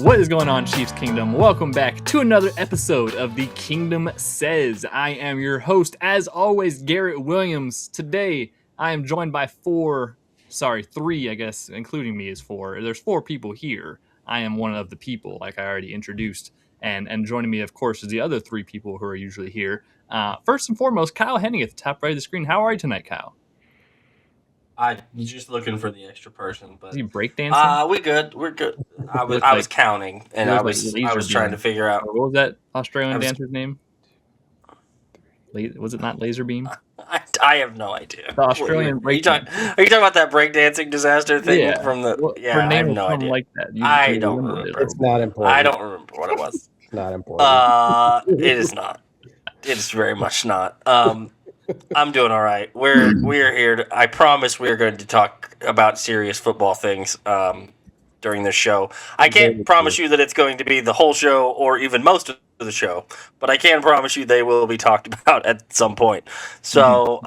What is going on, Chiefs Kingdom? Welcome back to another episode of the Kingdom Says. I am your host, as always, Garrett Williams. Today, I am joined by three, I guess, including me is four. There's four people here. I am one of the people, like I already introduced. And joining me, of course, is the other three people who are usually here. First and foremost, Kyle Henning at the top right of the screen. How are you tonight, Kyle? I'm just looking for the extra person, but Is he breakdancing? we're good. I was counting, and I was trying to figure out what was that Australian dancer's name? Was it not Laser Beam? I have no idea. The Australian are you talking about that breakdancing disaster thing from the? Well, yeah, I have no idea. Like that. I don't remember. It's not important. I don't remember what it was. It's not important. It is not. It is very much not. I'm doing all right. We're here. I promise we are going to talk about serious football things during this show. I can't promise you that it's going to be the whole show or even most of the show, but I can promise you they will be talked about at some point. So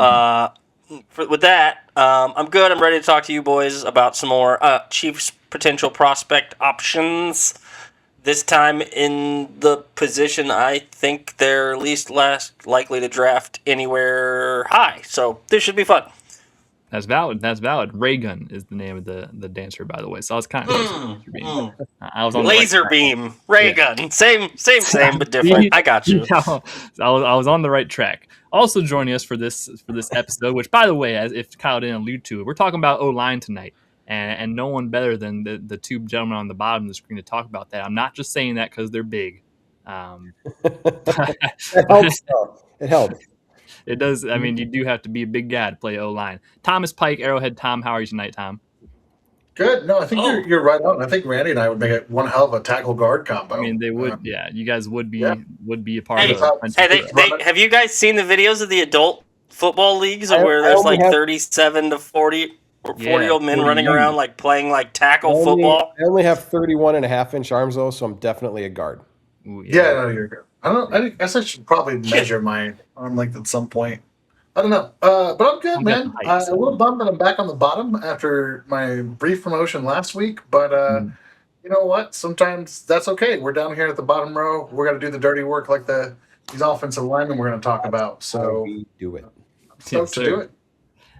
with that, I'm good. I'm ready to talk to you boys about some more Chiefs potential prospect options. This time in the position I think they're least likely to draft anywhere high. So this should be fun. That's valid. Raygun is the name of the dancer, by the way. So I was kind of Laser Beam. I was on Laser Beam, Raygun. Yeah. Same, but different. I got you. I was on the right track. Also joining us for this episode, which, by the way, as if Kyle didn't allude to it, we're talking about O-line tonight. And no one better than the two gentlemen on the bottom of the screen to talk about that. I'm not just saying that because they're big. It helps. It helps. It does. I mean, you do have to be a big guy to play O-line. Thomas Pike, Arrowhead Tom, how are you tonight, Tom? Good. No, I think you're right on. I think Randy and I would make it one hell of a tackle guard combo. I mean, they would. You guys would be a part of it. Have you guys seen the videos of the adult football leagues where there's like 37 to 40? 40-year-old men running around like playing like tackle football. I only have 31.5-inch arms though, so I'm definitely a guard. Ooh, yeah, no, you're good. I guess I should probably measure my arm length at some point. I don't know, but I'm good, man. A little bummed that I'm back on the bottom after my brief promotion last week, but you know what? Sometimes that's okay. We're down here at the bottom row. We're gonna do the dirty work like these offensive linemen we're gonna talk about. So we do it. I'm stoked to do it.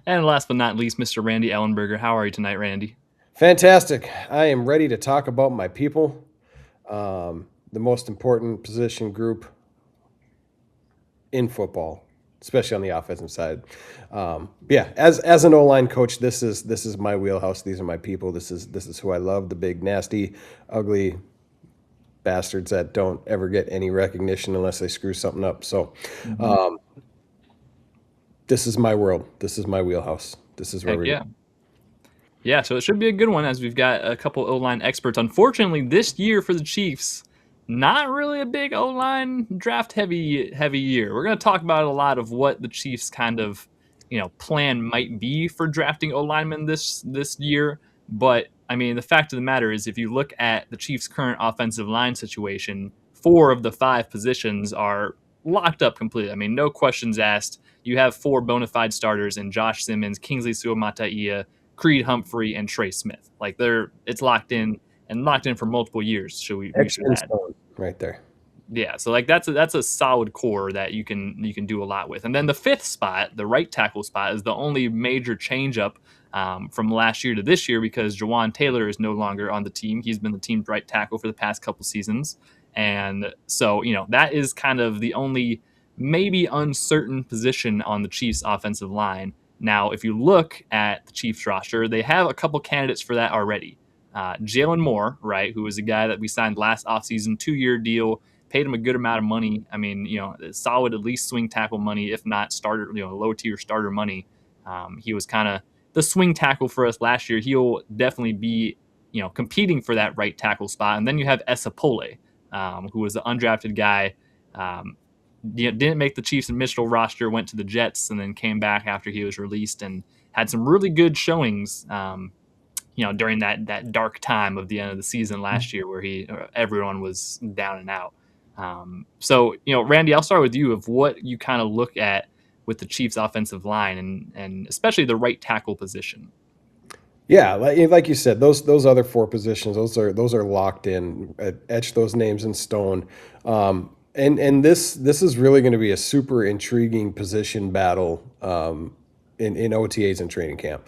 And last but not least, Mr. Randy Ellenberger. How are you tonight, Randy? Fantastic. I am ready to talk about my people, the most important position group in football, especially on the offensive side. As an O-line coach, this is my wheelhouse. These are my people. This is who I love, the big, nasty, ugly bastards that don't ever get any recognition unless they screw something up. So this is my world. This is my wheelhouse. This is where we go. Yeah, so it should be a good one as we've got a couple O-line experts. Unfortunately, this year for the Chiefs, not really a big O-line draft heavy year. We're going to talk about a lot of what the Chiefs kind of, plan might be for drafting O-linemen this year. But, I mean, the fact of the matter is if you look at the Chiefs' current offensive line situation, 4 of the 5 positions are locked up completely. I mean, no questions asked. You have 4 bona fide starters in Josh Simmons, Kingsley Suamataia, Creed Humphrey, and Trey Smith. Like it's locked in for multiple years. We should add right there. Yeah, so like that's a solid core that you can do a lot with. And then the 5th spot, the right tackle spot, is the only major change up from last year to this year because Jawan Taylor is no longer on the team. He's been the team's right tackle for the past couple seasons. And so, that is kind of the only maybe uncertain position on the Chiefs offensive line. Now, if you look at the Chiefs roster, they have a couple candidates for that already. Jalen Moore, right, who was a guy that we signed last offseason, 2-year deal, paid him a good amount of money. I mean, solid at least swing tackle money, if not starter, low tier starter money. He was kind of the swing tackle for us last year. He'll definitely be, competing for that right tackle spot. And then you have Esapole, who was an undrafted guy. Didn't make the Chiefs initial roster, went to the Jets, and then came back after he was released and had some really good showings, during that dark time of the end of the season last year where everyone was down and out. So, Randy, I'll start with you of what you kind of look at with the Chiefs offensive line and especially the right tackle position. Yeah, like you said, those other four positions, those are locked in. Etch those names in stone. And this is really going to be a super intriguing position battle in OTAs and training camp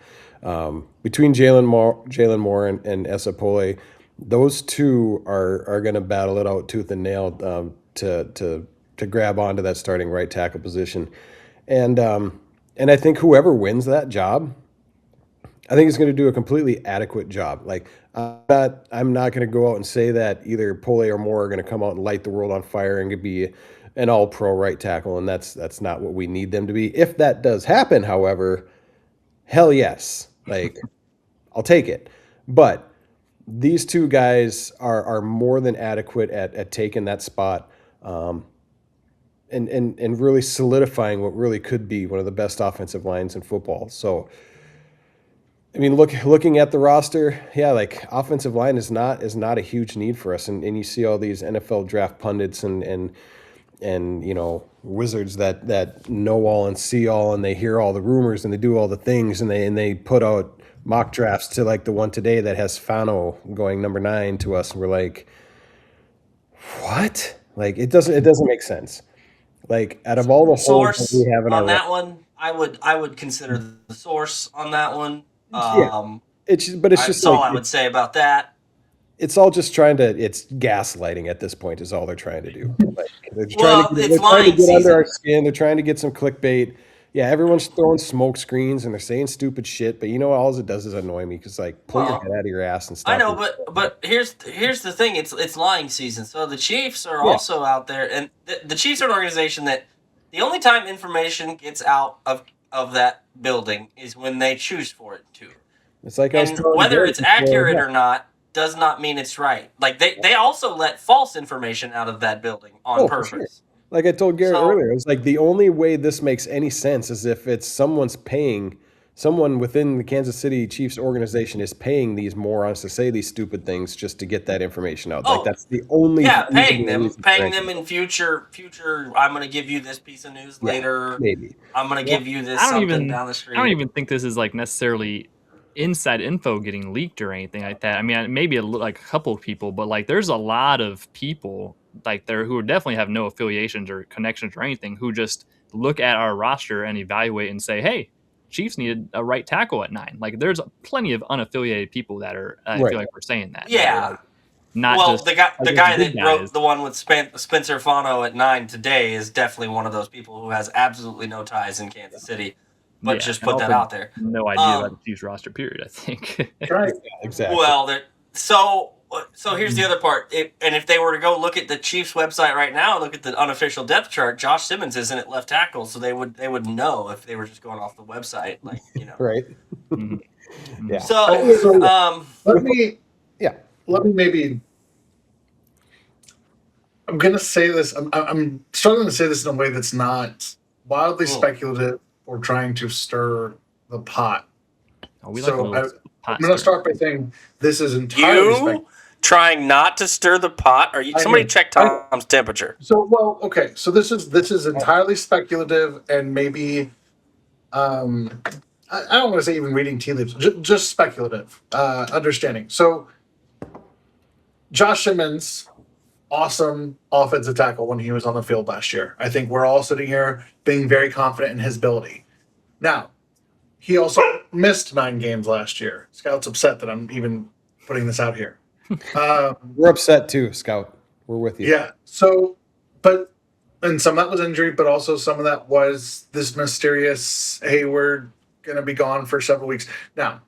between Jalen Moore and Esapole. Those two are going to battle it out tooth and nail to grab onto that starting right tackle position, and I think whoever wins that job, I think he's going to do a completely adequate job. Like I'm not going to go out and say that either Pole or Moore are going to come out and light the world on fire and be an all-pro right tackle, and that's not what we need them to be. If that does happen, however, hell yes, like I'll take it. But these two guys are more than adequate at taking that spot. And really solidifying what really could be one of the best offensive lines in football. So I mean, looking at the roster, yeah, like offensive line is not a huge need for us, and you see all these NFL draft pundits and wizards that know all and see all, and they hear all the rumors and they do all the things, and they put out mock drafts to like the one today that has Fano going number 9 to us, and we're like, what? Like it doesn't make sense. Like out of all the holes that Source we have in on our that one, I would consider the source on that one. yeah, it's just That's all like I would say about that. it's all just it's gaslighting at this point is all they're trying to do. Like Well, they're it's trying to lying get under our season. skin. They're trying to get some clickbait. Yeah, everyone's throwing smoke screens and they're saying stupid shit, but all it does is annoy me because like pull your head Well, out of your ass and I stop. know, but here's the thing. It's lying season. So the Chiefs are Yeah, also out there, and the Chiefs are an organization that the only time information gets out of that building is when they choose for it to. it's like I was And telling whether Garrett it's before. accurate Yeah, or not does not mean it's right. Like they also let false information out of that building on oh for sure. purpose. Like I told Garrett So earlier, it was like the only way this makes any sense is if it's someone within the Kansas City Chiefs organization is paying these morons to say these stupid things just to get that information out. Like oh that's the only yeah, feasible reason for paying them anything. in future. I'm gonna give you this piece of news Yeah, later. maybe. I'm gonna Yeah, give you this I don't something even down the I don't street. even think this is like necessarily inside info getting leaked or anything like that. I mean, maybe like a couple of people, but like there's a lot of people like there who definitely have no affiliations or connections or anything who just look at our roster and evaluate and say, "Hey, Chiefs needed a right tackle at 9." Like there's plenty of unaffiliated people that are I right. feel like we're saying that are Yeah. like not Well, just I the guess guy big that guys. wrote the one with Spencer Fano at 9 today is definitely one of those people who has absolutely no ties in Kansas City, but Yeah, just and put that also out there. no idea about the Um, Chiefs roster period, I think. Right. Exactly. well, so here's the other part. And if they were to go look at the Chiefs website right now, look at the unofficial depth chart, Josh Simmons isn't at left tackle, so they would know if they were just going off the website, Right. Mhm. Yeah. So, So um, let me Yeah. maybe. I'm gonna say this. I'm struggling to say this in a way that's not wildly speculative or trying to stir the pot. Oh, we like a So little I'm pot gonna stirring. start by saying this is entirely speculative. you trying not to stir the pot? Are you? I Somebody am. check Tom's temperature. So well, okay. So this is entirely speculative and maybe I don't want to say even reading tea leaves, just speculative understanding. So Josh Simmons, awesome offensive tackle when he was on the field last year. I think we're all sitting here being very confident in his ability. Now, he also missed 9 games last year. Scout's upset that I'm even putting this out here. We're upset too, Scout. We're with you. Yeah. So, but and some of that was injury, but also some of that was this mysterious, hey, we're going to be gone for several weeks. Now,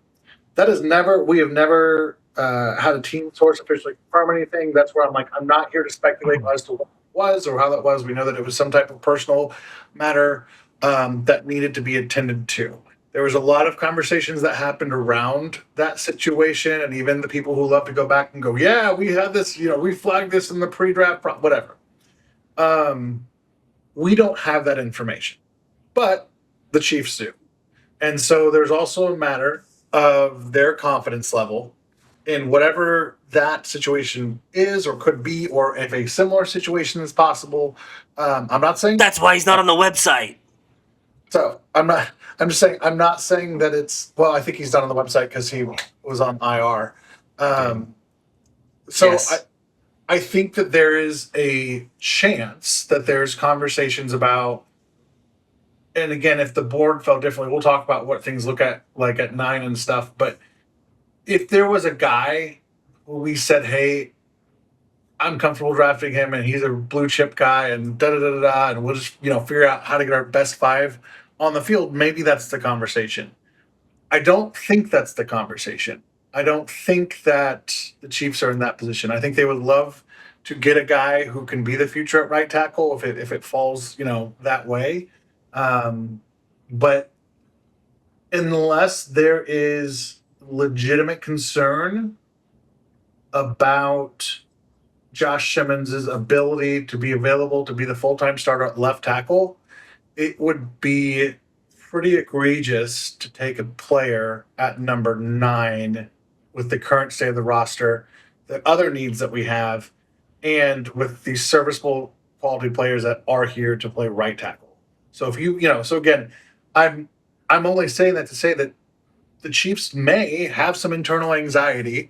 we have never had a team source officially confirm anything. That's where I'm like, I'm not here to speculate as to what it was or how that was. We know that it was some type of personal matter that needed to be attended to. There was a lot of conversations that happened around that situation, and even the people who love to go back and go, yeah, we had this, we flagged this in the pre-draft, whatever. We don't have that information, but the Chiefs do. And so there's also a matter of their confidence level in whatever that situation is or could be, or if a similar situation is possible. I'm not saying That's why he's not on the website. So I'm not. I'm just saying. I'm not saying that it's. Well, I think he's done on the website because he was on IR. So Yes. I think that there is a chance that there's conversations about. And again, if the board felt differently, we'll talk about what things look at like at 9 and stuff. But if there was a guy who we said, "Hey, I'm comfortable drafting him, and he's a blue chip guy, and da da da da da," and we'll just figure out how to get our best 5 on the field, maybe that's the conversation. I don't think that's the conversation. I don't think that the Chiefs are in that position. I think they would love to get a guy who can be the future at right tackle if it falls that way. Um, but unless there is legitimate concern about Josh Simmons' ability to be available to be the full-time starter at left tackle, it would be pretty egregious to take a player at number 9 with the current state of the roster, the other needs that we have, and with the serviceable quality players that are here to play right tackle. So if so again, I'm I'm only saying that to say that the Chiefs may have some internal anxiety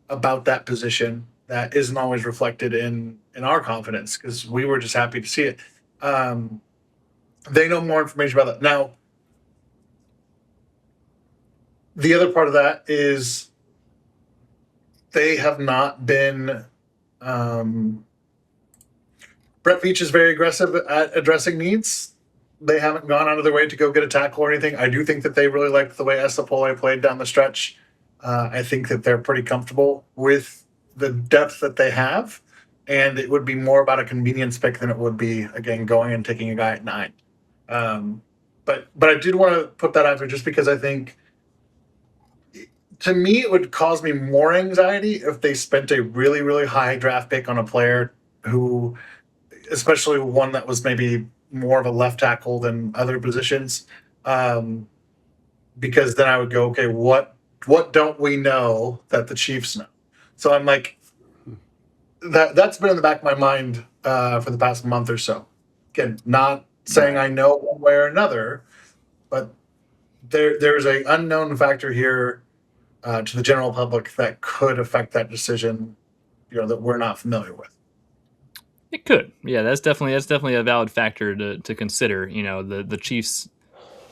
about that position that isn't always reflected in our confidence because we were just happy to see it. Um, they know more information about that now. The other part of that is they have not been. Brett Veach is very aggressive at addressing needs. They haven't gone out of their way to go get a tackle or anything. I do think that they really liked the way Estepole played down the stretch. I think that they're pretty comfortable with the depth that they have, and it would be more about a convenience pick than it would be again going and taking a guy at 9. Um, but I did want to put that out there just because I think to me it would cause me more anxiety if they spent a really really high draft pick on a player who, especially one that was maybe more of a left tackle than other positions, um, because then I would go, okay, what don't we know that the Chiefs know? So I'm like, that's been in the back of my mind for the past month or so. Again, not saying I know one way or another, but there's a unknown factor here to the general public that could affect that decision, that we're not familiar with. It could. Yeah, that's definitely a valid factor to consider. The Chiefs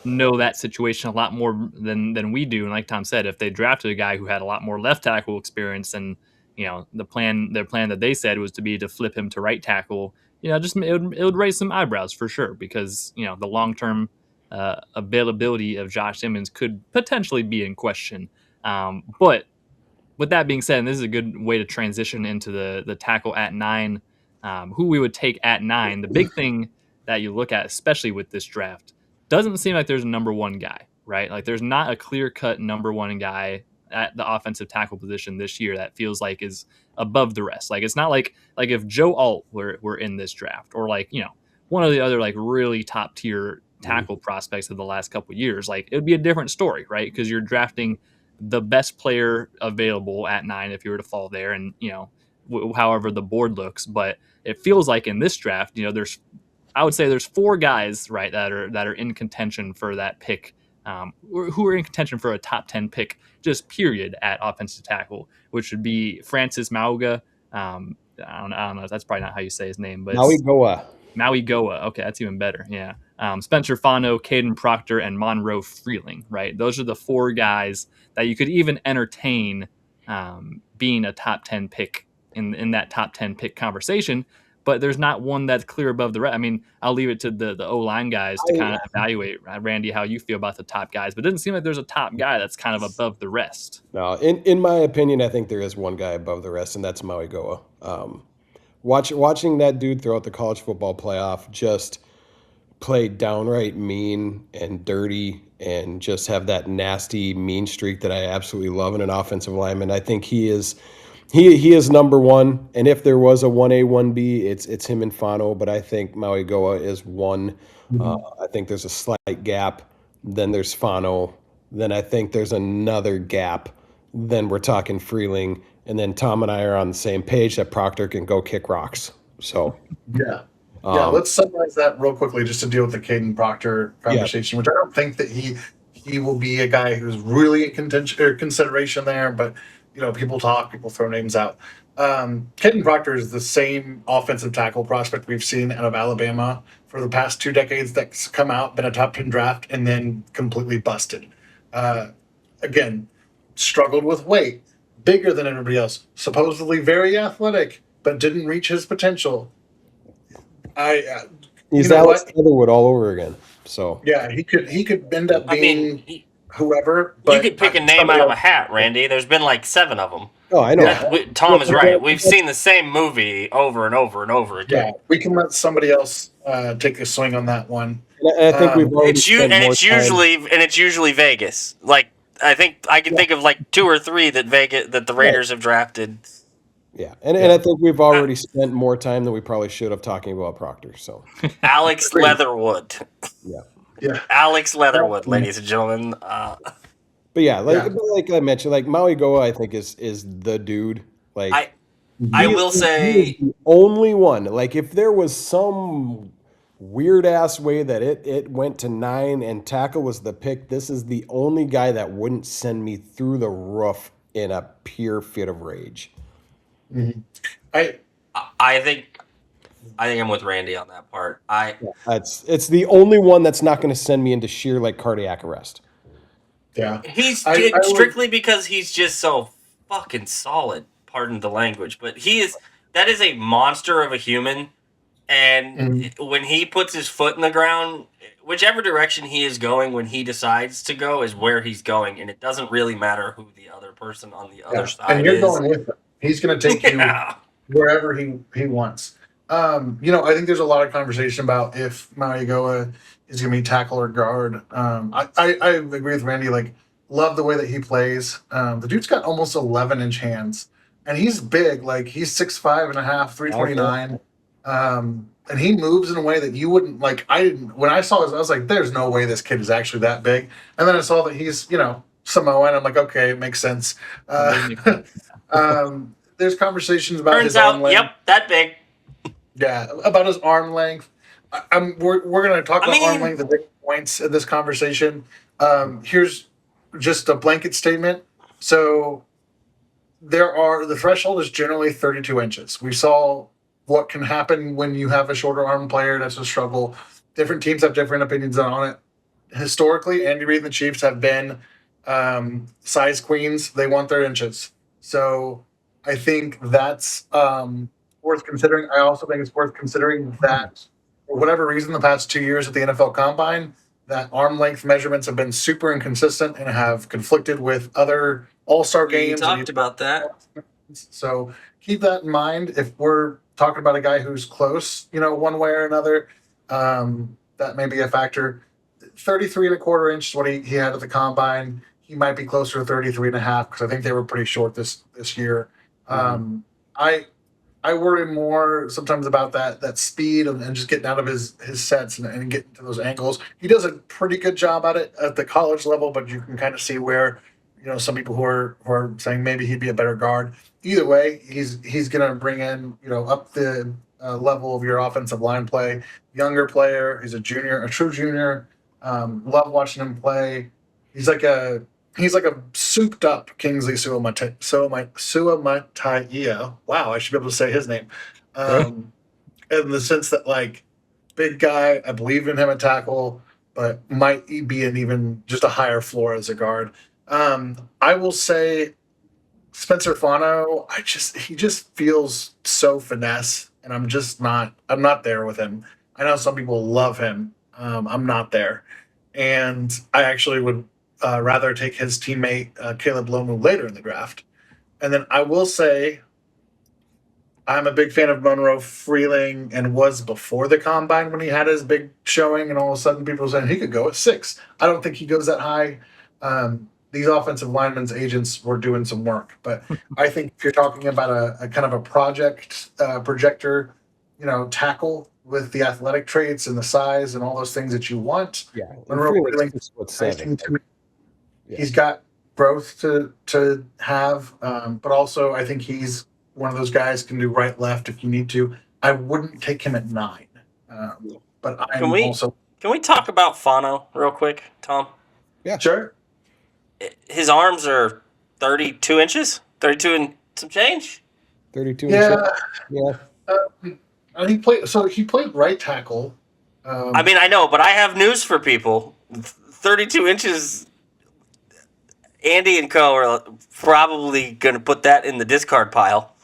know that situation a lot more than we do. And like Tom said, if they drafted a guy who had a lot more left tackle experience, and their plan that they said was to flip him to right tackle, just it would raise some eyebrows for sure because the long term availability of Josh Simmons could potentially be in question. But with that being said, and this is a good way to transition into the tackle at 9, who we would take at 9. The big thing that you look at, especially with this draft, doesn't seem like there's a number one guy, right? Like there's not a clear cut number one guy at the offensive tackle position this year that feels like is above the rest. Like it's not like if Joe Alt were in this draft, or one of the other like really top tier tackle prospects of the last couple of years, like it would be a different story, right? Because you're drafting the best player available at 9 if you were to fall there, and however the board looks. But it feels like in this draft, I would say there's 4 guys, right, that are in contention for that pick, who are in contention for a top 10 pick, just period, at offensive tackle, which would be Francis Mauga. I don't know. That's probably not how you say his name, but Maui Goa. Maui Goa. Okay, that's even better. Yeah. Spencer Fano, Caden Proctor, and Monroe Freeling, right? Those are the 4 guys that you could even entertain being a top 10 pick in that top 10 pick conversation. But there's not one that's clear above the rest. I mean, I'll leave it to the O-line guys to kind of evaluate, Randy, how you feel about the top guys. But it doesn't seem like there's a top guy that's kind of above the rest. No, in my opinion, I think there is one guy above the rest, and that's Maui Goa. Watching that dude throughout the college football playoff just play downright mean and dirty and just have that nasty mean streak that I absolutely love in an offensive lineman. I think he is number one, and if there was a 1A, 1B, it's him and Fano, but I think Maui Goa is one. I think there's a slight gap. Then there's Fano. Then I think there's another gap. Then we're talking Freeling. And then Tom and I are on the same page that Proctor can go kick rocks. So Yeah. Yeah, let's summarize that real quickly just to deal with the Caden Proctor conversation, which I don't think that he will be a guy who's really in contention or consideration there, but people talk, people throw names out. Caden Proctor is the same offensive tackle prospect we've seen out of Alabama for the past 2 decades that's come out, been a top 10 draft, and then completely busted. Again, struggled with weight, bigger than everybody else, supposedly very athletic, but didn't reach his potential. He's Alex Leatherwood all over again. So yeah, he could end up being whoever. But you could pick a name out of a hat, Randy. There's been like 7 of them. Oh, I know. Tom is right. We've seen the same movie over and over and over again. Yeah, we can let somebody else take a swing on that one. And I think we've already it's usually Vegas. Like I think I can think of like 2 or 3 that the Raiders have drafted. Yeah, and I think we've already spent more time than we probably should have talking about Proctor. So Alex Leatherwood. Yeah. Alex Leatherwood, ladies and gentlemen. But yeah, like I mentioned, like Maui Goa, I think is the dude. Like I will say the only one. Like if there was some weird ass way that it went to 9 and tackle was the pick, this is the only guy that wouldn't send me through the roof in a pure fit of rage. Mm-hmm. I think I'm with Randy on that part. It's the only one that's not going to send me into sheer like cardiac arrest. Yeah, he's strictly because he's just so fucking solid. Pardon the language, but that is a monster of a human. And when he puts his foot in the ground, whichever direction he is going, when he decides to go, is where he's going, and it doesn't really matter who the other person on the other side is. And you're going with him. He's going to take you wherever he wants. I think there's a lot of conversation about if Maui Goa is going to be tackle or guard. I agree with Randy. Like, love the way that he plays. The dude's got almost 11-inch hands, and he's big. Like, he's 6'5 and a half, 329. And he moves in a way that you wouldn't like. When I saw this, I was like, "There's no way this kid is actually that big." And then I saw that he's Samoan. I'm like, okay, it makes sense. There's conversations about his arm length. Yep, that big. Yeah, about his arm length. We're going to talk about arm length at big points in this conversation. Here's just a blanket statement. So the threshold is generally 32 inches. We saw what can happen when you have a shorter arm player. That's a struggle. Different teams have different opinions on it. Historically, Andy Reid and the Chiefs have been size queens. They want their inches. So I think that's worth considering. I also think it's worth considering that for whatever reason, the past 2 years at the NFL Combine, that arm length measurements have been super inconsistent and have conflicted with other All-Star games. We talked about that. So keep that in mind. If we're talking about a guy who's close, one way or another, that may be a factor. 33 and a quarter inch is what he had at the Combine. He might be closer to 33 and a half because I think they were pretty short this year. I worry more sometimes about that speed and just getting out of his sets and getting to those angles. He does a pretty good job at it at the college level, but you can kind of see where some people who are saying maybe he'd be a better guard. Either way, he's going to bring in up the level of your offensive line play. Younger player, he's a junior, a true junior. Love watching him play. He's like a souped up Kingsley Suamataia. Wow, I should be able to say his name. In the sense that like big guy, I believe in him at tackle, but might be an even just a higher floor as a guard. I will say Spencer Fano, he just feels so finesse, and I'm not there with him. I know some people love him. I'm not there. And I actually would rather take his teammate Caleb Lomu later in the draft. And then I will say I'm a big fan of Monroe Freeling and was before the Combine when he had his big showing, and all of a sudden people were saying he could go at 6. I don't think he goes that high. These offensive linemen's agents were doing some work. But I think if you're talking about a kind of a projector, tackle with the athletic traits and the size and all those things that you want. Yeah, Monroe Freeling, he's got growth to have, but also I think he's one of those guys can do right, left if you need to. I wouldn't take him at 9. But Can I'm we also can we talk about Fano real quick, Tom? sure. His arms are 32 inches, 32 and some change. 32 and Yeah, change. Yeah. and he played. So he played right tackle. I mean, I know, but I have news for people. 32 inches. Andy and Co are probably going to put that in the discard pile.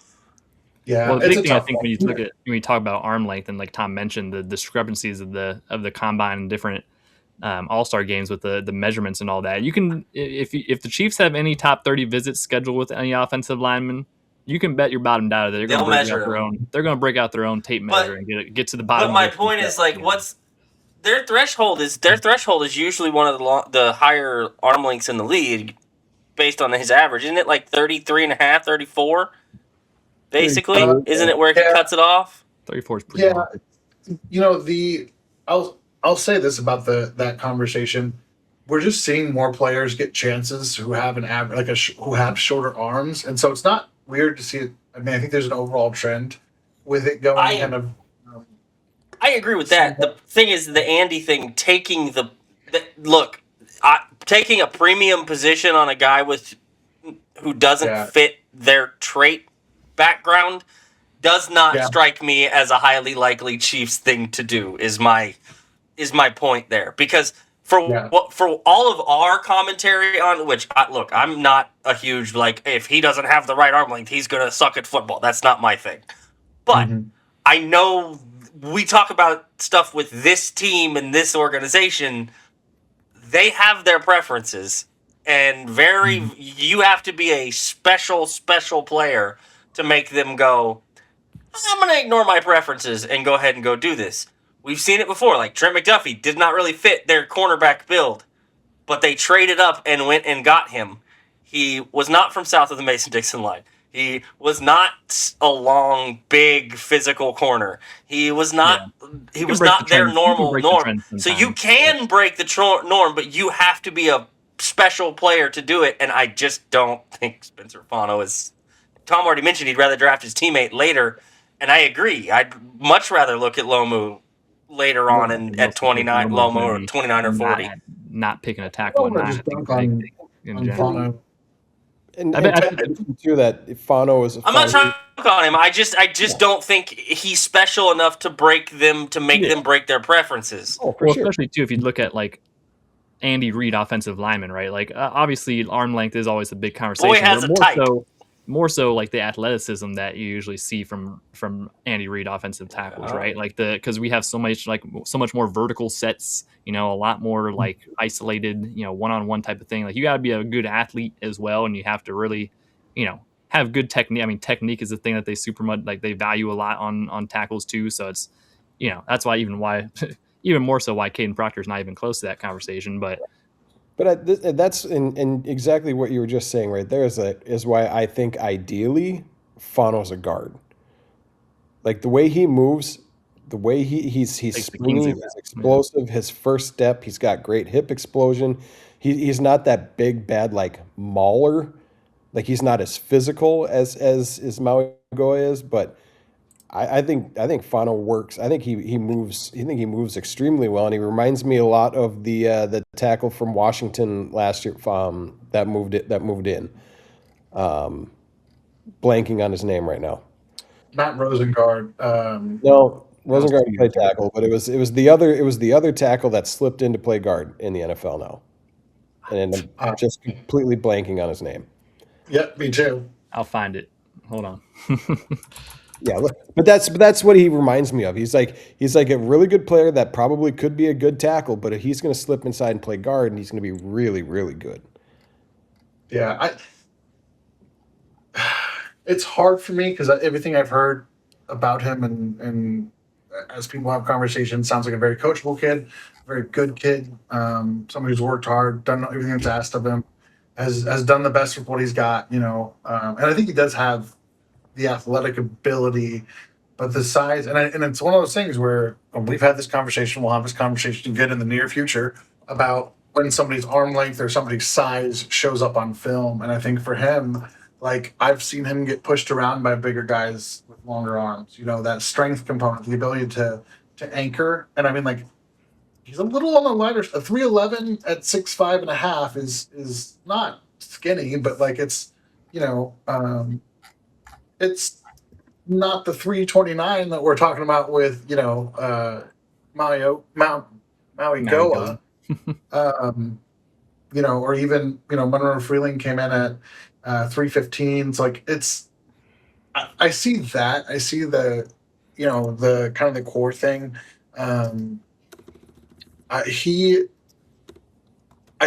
Yeah, Well, the it's big a thing I tough think one. when you talk about arm length, and like Tom mentioned, the discrepancies of the combine and different all-star games with the measurements and all that. You can, if the Chiefs have any top 30 visits scheduled with any offensive lineman, you can bet your bottom dollar that they're going to They'll break measure out their them. own. They're going to break out their own tape measure But and get to the but bottom. my of their point tape is like measure. what's their threshold is usually one of the higher arm lengths in the league based on his average. Isn't it like 33 and a half, 34? Basically, 34, isn't it where he yeah. cuts it off? 34 is pretty Yeah, long. you know I'll say this about that conversation. We're just seeing more players get chances who have an average who have shorter arms, and so it's not weird to see it. I mean, I think there's an overall trend with it going kind of. Um, I agree with that. The thing is, the Andy thing, taking look, taking a premium position on a guy who doesn't Yeah. fit their trait background does not Yeah. strike me as a highly likely Chiefs thing to do. Is my point there, because Yeah. for all of our commentary on which look, I'm not a huge like if he doesn't have the right arm length, he's gonna suck at football. That's not my thing, but. Mhm. I know we talk about stuff with this team and this organization. They have their preferences, and you have to be a special player to make them go, I'm going to ignore my preferences and go ahead and go do this. We've seen it before. Like Trent McDuffie did not really fit their cornerback build, but they traded up and went and got him. He was not from south of the Mason-Dixon line. He was not a long, big, physical corner. He was not. Yeah. He was not their normal norm. So you sometimes. can break the norm, but you have to be a special player to do it. And I just don't think Spencer Fano is. Tom already mentioned he'd rather draft his teammate later, and I agree. I'd much rather look at Lomu later on and at 29, Lomu or 29 or 40. Not picking a tackle. I'm gonna just dunk on Fano. And I bet- I think too that Fano is. I'm not trying to dunk on him. I just don't think he's special enough to make them break their preferences. Oh, for Well, sure. especially too if you look at like Andy Reid, offensive lineman, right? Like obviously, arm length is always a big conversation. Boy has but a type. More so like the athleticism that you usually see from Andy Reid offensive tackles, right? Like because we have so much more vertical sets, a lot more like isolated, one-on-one type of thing. Like you got to be a good athlete as well, and you have to really, have good technique. I mean, technique is the thing that they super much like they value a lot on tackles too. So it's, that's why even more so why Caden Proctor is not even close to that conversation, but. But that's in exactly what you were just saying right there is why I think ideally Fano's a guard. Like the way he moves, the way he's springy, he's explosive, his first step, he's got great hip explosion. He's not that big bad like mauler. Like he's not as physical as Maui Goa is, but I think Fano works. I think he moves. I think he moves extremely well, and he reminds me a lot of the tackle from Washington last year that moved in. Blanking on his name right now. Matt Rosengard. No, Rosengard played tackle, but it was the other tackle that slipped in to play guard in the NFL now, and I'm just completely blanking on his name. Yep, me too. I'll find it. Hold on. Yeah, but that's what he reminds me of. He's like a really good player that probably could be a good tackle, but he's going to slip inside and play guard, and he's going to be really, really good. Yeah, it's hard for me because everything I've heard about him and as people have conversations, sounds like a very coachable kid, very good kid, somebody who's worked hard, done everything that's asked of him, has done the best with what he's got, and I think he does have the athletic ability, but the size, and it's one of those things where we've had this conversation, we'll have this conversation again in the near future about when somebody's arm length or somebody's size shows up on film. And I think for him, like I've seen him get pushed around by bigger guys with longer arms, that strength component, the ability to to anchor. And I mean, like, he's a little on the lighter. A 311 at 6'5.5" is not skinny, but like it's it's not the 329 that we're talking about with Maui Goa. Or even Monroe Freeling came in at 315. It's like I see that. I see the the kind of the core thing. I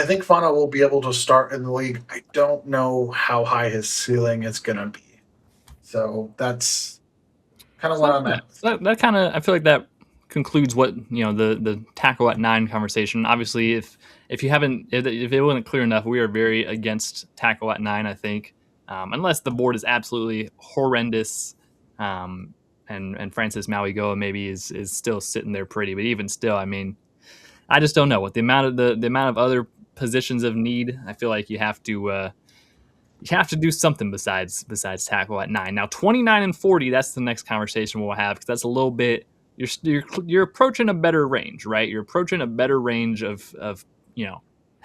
think Fano will be able to start in the league. I don't know how high his ceiling is going to be. So that's kind of what I'm at. That kind of, I feel like that concludes what the tackle at 9 conversation. Obviously, if you haven't, if it wasn't clear enough, we are very against tackle at 9. I think unless the board is absolutely horrendous, and Francis Mauigoa maybe is still sitting there pretty, but even still, I mean, I just don't know with the amount of other positions of need. I feel like you have to do something besides tackle at 9. Now 29 and 40, that's the next conversation we'll have, because that's a little bit, you're approaching a better range, right? You're approaching a better range of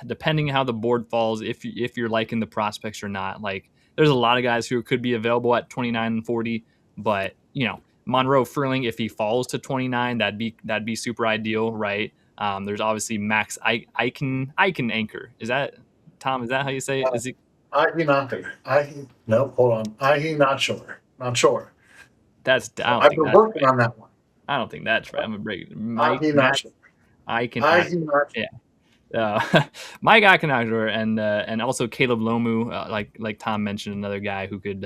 depending how the board falls, if you're liking the prospects or not. Like, there's a lot of guys who could be available at 29 and 40, but Monroe Freeling, if he falls to 29, that'd be super ideal, right? There's obviously Max I can anchor. Is that, Tom? Is that how you say it? Is he? No, hold on. Not sure. Not sure. I've been working on that one. I don't think that's right. I'm gonna break it. Not sure. I can. Yeah. Mike Akinakdor and also Caleb Lomu, like Tom mentioned, another guy who could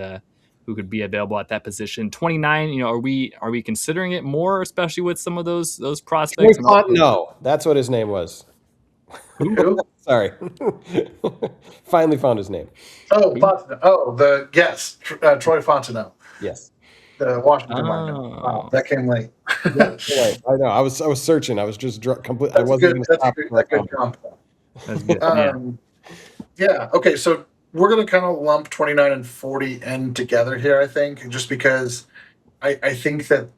be available at that position. 29. Are we considering it more, especially with some of those prospects? No, that's what his name was. Who? Sorry. Finally found his name. Oh, Fontenot. Oh, Troy Fontenot. Yes. The Washington lineman. Wow, that came late. Right. I know. I was searching. I was just complete. I wasn't going to stop. That's good comp. That's good. Yeah. Okay. So we're going to kind of lump 29 and 40 in together here, I think, just because I think that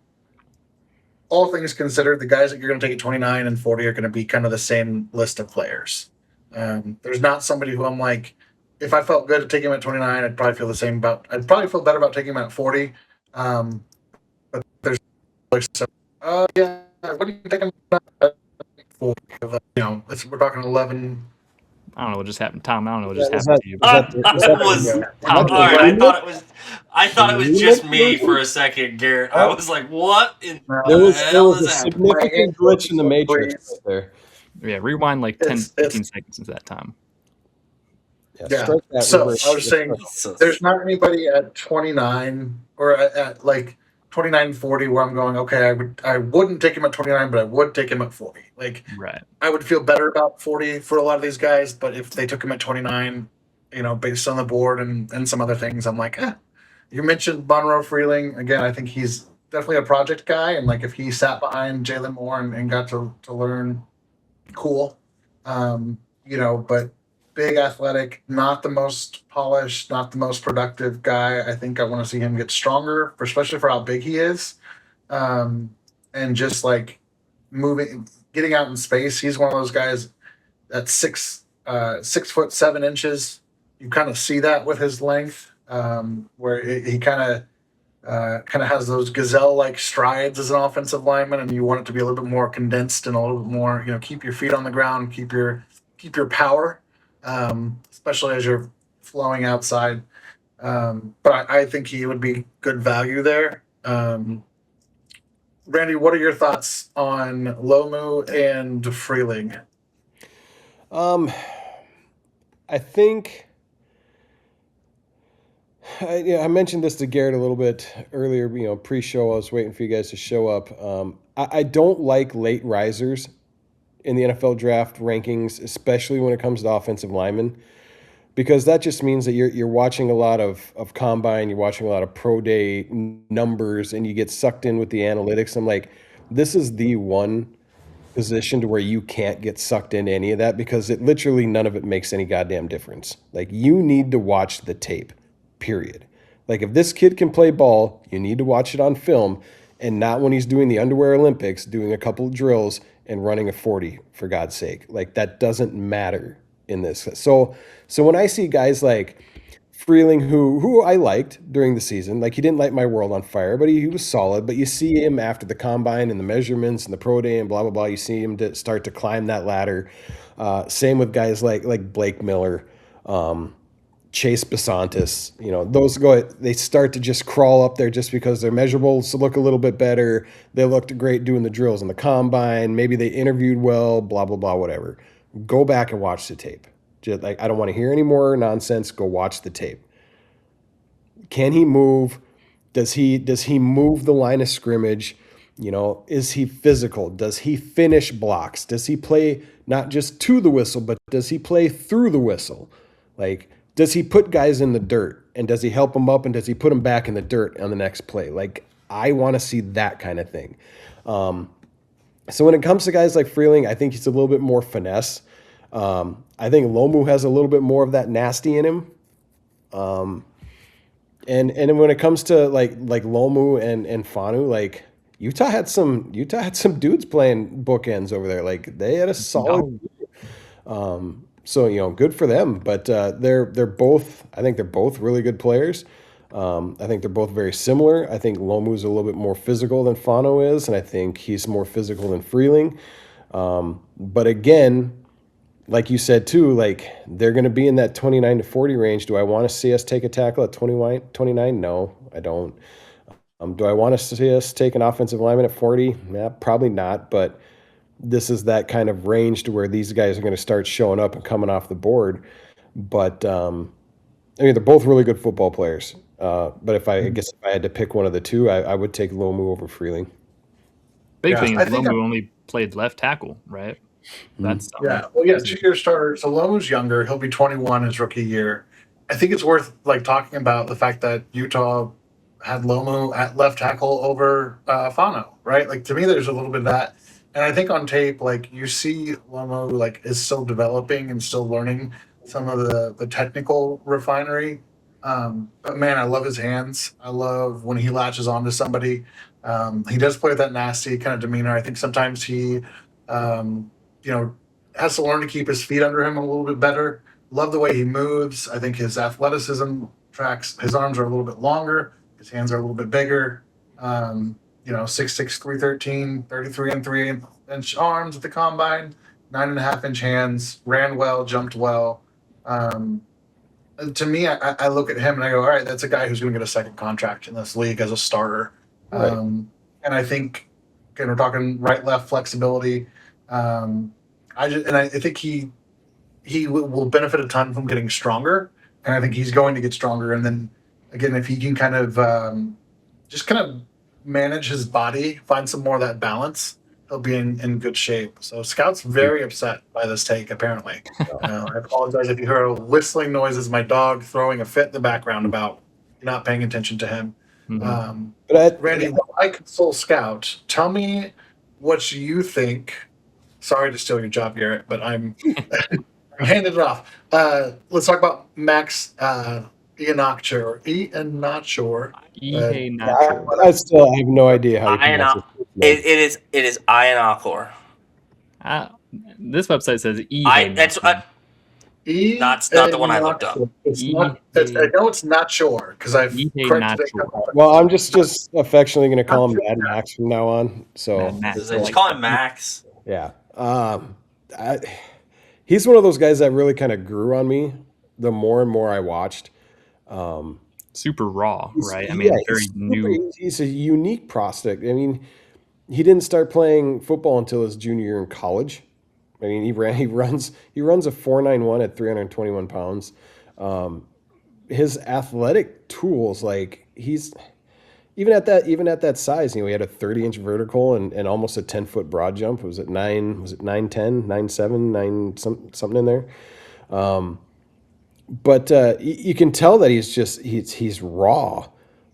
all things considered, the guys that you're going to take at 29 and 40 are going to be kind of the same list of players. There's not somebody who I'm like, if I felt good to take him at 29, I'd probably feel better about taking him at 40. But there's like, yeah, what are you taking? We're talking 11. I don't know what just happened, Tom. I don't know what just happened to you. I thought it was just me for a second, Garrett. I was like, "What in the hell is a significant glitch in the matrix right there." Yeah, rewind like 15 seconds into that time. Yeah. So I was saying, there's not anybody at 29 or at like 29, 40 where I'm going, okay, I wouldn't take him at 29, but I would take him at 40. Like, right. I would feel better about 40 for a lot of these guys, but if they took him at 29, based on the board and some other things, I'm like, You mentioned Monroe Freeling. Again, I think he's definitely a project guy, and like if he sat behind Jalen Moore and got to learn, cool. But big, athletic, not the most polished, not the most productive guy. I think I want to see him get stronger, especially for how big he is. And just like getting out in space. He's one of those guys that's 6'7". You kind of see that with his length, where he kind of has those gazelle-like strides as an offensive lineman, and you want it to be a little bit more condensed and a little bit more, keep your feet on the ground, keep your power. Especially as you're flowing outside. But I think he would be good value there. Randy, what are your thoughts on Lomu and Freeling? I think I mentioned this to Garrett a little bit earlier, pre-show. I was waiting for you guys to show up. I don't like late risers in the NFL draft rankings, especially when it comes to offensive linemen, because that just means that you're watching a lot of combine, you're watching a lot of pro day numbers, and you get sucked in with the analytics. I'm like, this is the one position to where you can't get sucked into any of that, because it literally, none of it makes any goddamn difference. Like, you need to watch the tape, period. Like, if this kid can play ball, you need to watch it on film. and not when he's doing the underwear Olympics, doing a couple of drills and running a 40, for God's sake. Like, that doesn't matter in this. So when I see guys like Freeling, who I liked during the season, like, he didn't light my world on fire, but he was solid. But you see him after the combine and the measurements and the pro day and blah blah blah. You see him start to climb that ladder. Same with guys like Blake Miller, Chase Basantis. They start to just crawl up there just because their measurables look a little bit better. They looked great doing the drills in the combine. Maybe they interviewed well. Blah blah blah. Whatever. Go back and watch the tape. Just, like, I don't want to hear any more nonsense. Go watch the tape. Can he move? Does he move the line of scrimmage? Is he physical? Does he finish blocks? Does he play not just to the whistle, but does he play through the whistle? Like, does he put guys in the dirt, and does he help them up, and does he put them back in the dirt on the next play? Like, I want to see that kind of thing. So when it comes to guys like Freeling, I think he's a little bit more finesse. I think Lomu has a little bit more of that nasty in him. And when it comes to like Lomu and Fanu, like, Utah had some dudes playing bookends over there. Like, they had a solid. So good for them. But they're both. I think they're both really good players. I think they're both very similar. I think Lomu's a little bit more physical than Fano is, and I think he's more physical than Freeling. But again, like you said too, like, they're going to be in that 29 to 40 range. Do I want to see us take a tackle at 29? No, I don't. Do I want to see us take an offensive lineman at 40? Yeah, probably not. But this is that kind of range to where these guys are going to start showing up and coming off the board. But they're both really good football players. But I guess if I had to pick one of the two, I would take Lomu over Freeling. Big thing is Lomu only played left tackle, right? That's 2-year starter. So Lomu's younger. He'll be 21 his rookie year. I think it's worth talking about the fact that Utah had Lomu at left tackle over Fano, right? Like, to me, there's a little bit of that. And I think on tape, like, you see Lomu is still developing and still learning some of the technical refinery. But man, I love his hands. I love when he latches onto somebody. He does play with that nasty kind of demeanor. I think sometimes he has to learn to keep his feet under him a little bit better. Love the way he moves. I think his athleticism tracks. His arms are a little bit longer. His hands are a little bit bigger. 6'6", 313, 33 and 3-inch arms at the combine, 9.5-inch hands, ran well, jumped well. To me, I look at him and I go, all right, that's a guy who's going to get a second contract in this league as a starter. Right. And I think, again, we're talking right-left flexibility. I think he will benefit a ton from getting stronger, and I think he's going to get stronger. And then again, if he can kind of just kind of manage his body, find some more of that balance, he'll be in good shape. So Scout's very upset by this take, apparently. I apologize if you heard a whistling noise. It's my dog throwing a fit in the background about not paying attention to him. But Randy, I console Scout. Tell me what you think. Sorry to steal your job, Garrett, but I'm handing it off. Let's talk about Max Iannacho. I still have no idea how to pronounce it. It is Iannacho. This website says That's not the one I looked up. I know it's not sure because I've corrected it. Well, I'm just affectionately going to call him Mad Max from now on. So just call him Max. Yeah. He's one of those guys that really kind of grew on me the more and more I watched. Super raw, right? I mean, very new. He's a unique prospect. I mean, he didn't start playing football until his junior year in college. I mean, he runs a 4.91 at 321 pounds. His athletic tools, like, he's even at that size, he had a 30-inch vertical and almost a 10-foot broad jump. Was it 910, 9.7, something in there. But you can tell that he's raw,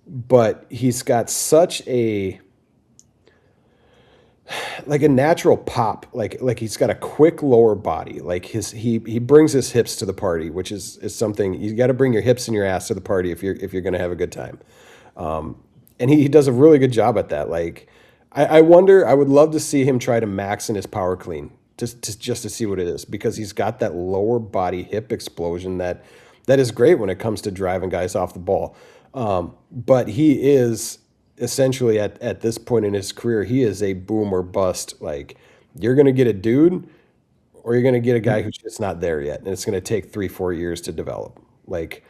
but he's got such a natural pop, like he's got a quick lower body. Like he brings his hips to the party, which is something you got to bring your hips and your ass to the party if you're going to have a good time. and he does a really good job at that. Like, I wonder, I would love to see him try to max in his power clean just to see what it is, because he's got that lower body hip explosion that is great when it comes to driving guys off the ball. But he is essentially at this point in his career, he is a boom or bust. Like, you're going to get a dude, or you're going to get a guy who's just not there yet, and it's going to take 3-4 years to develop. Like,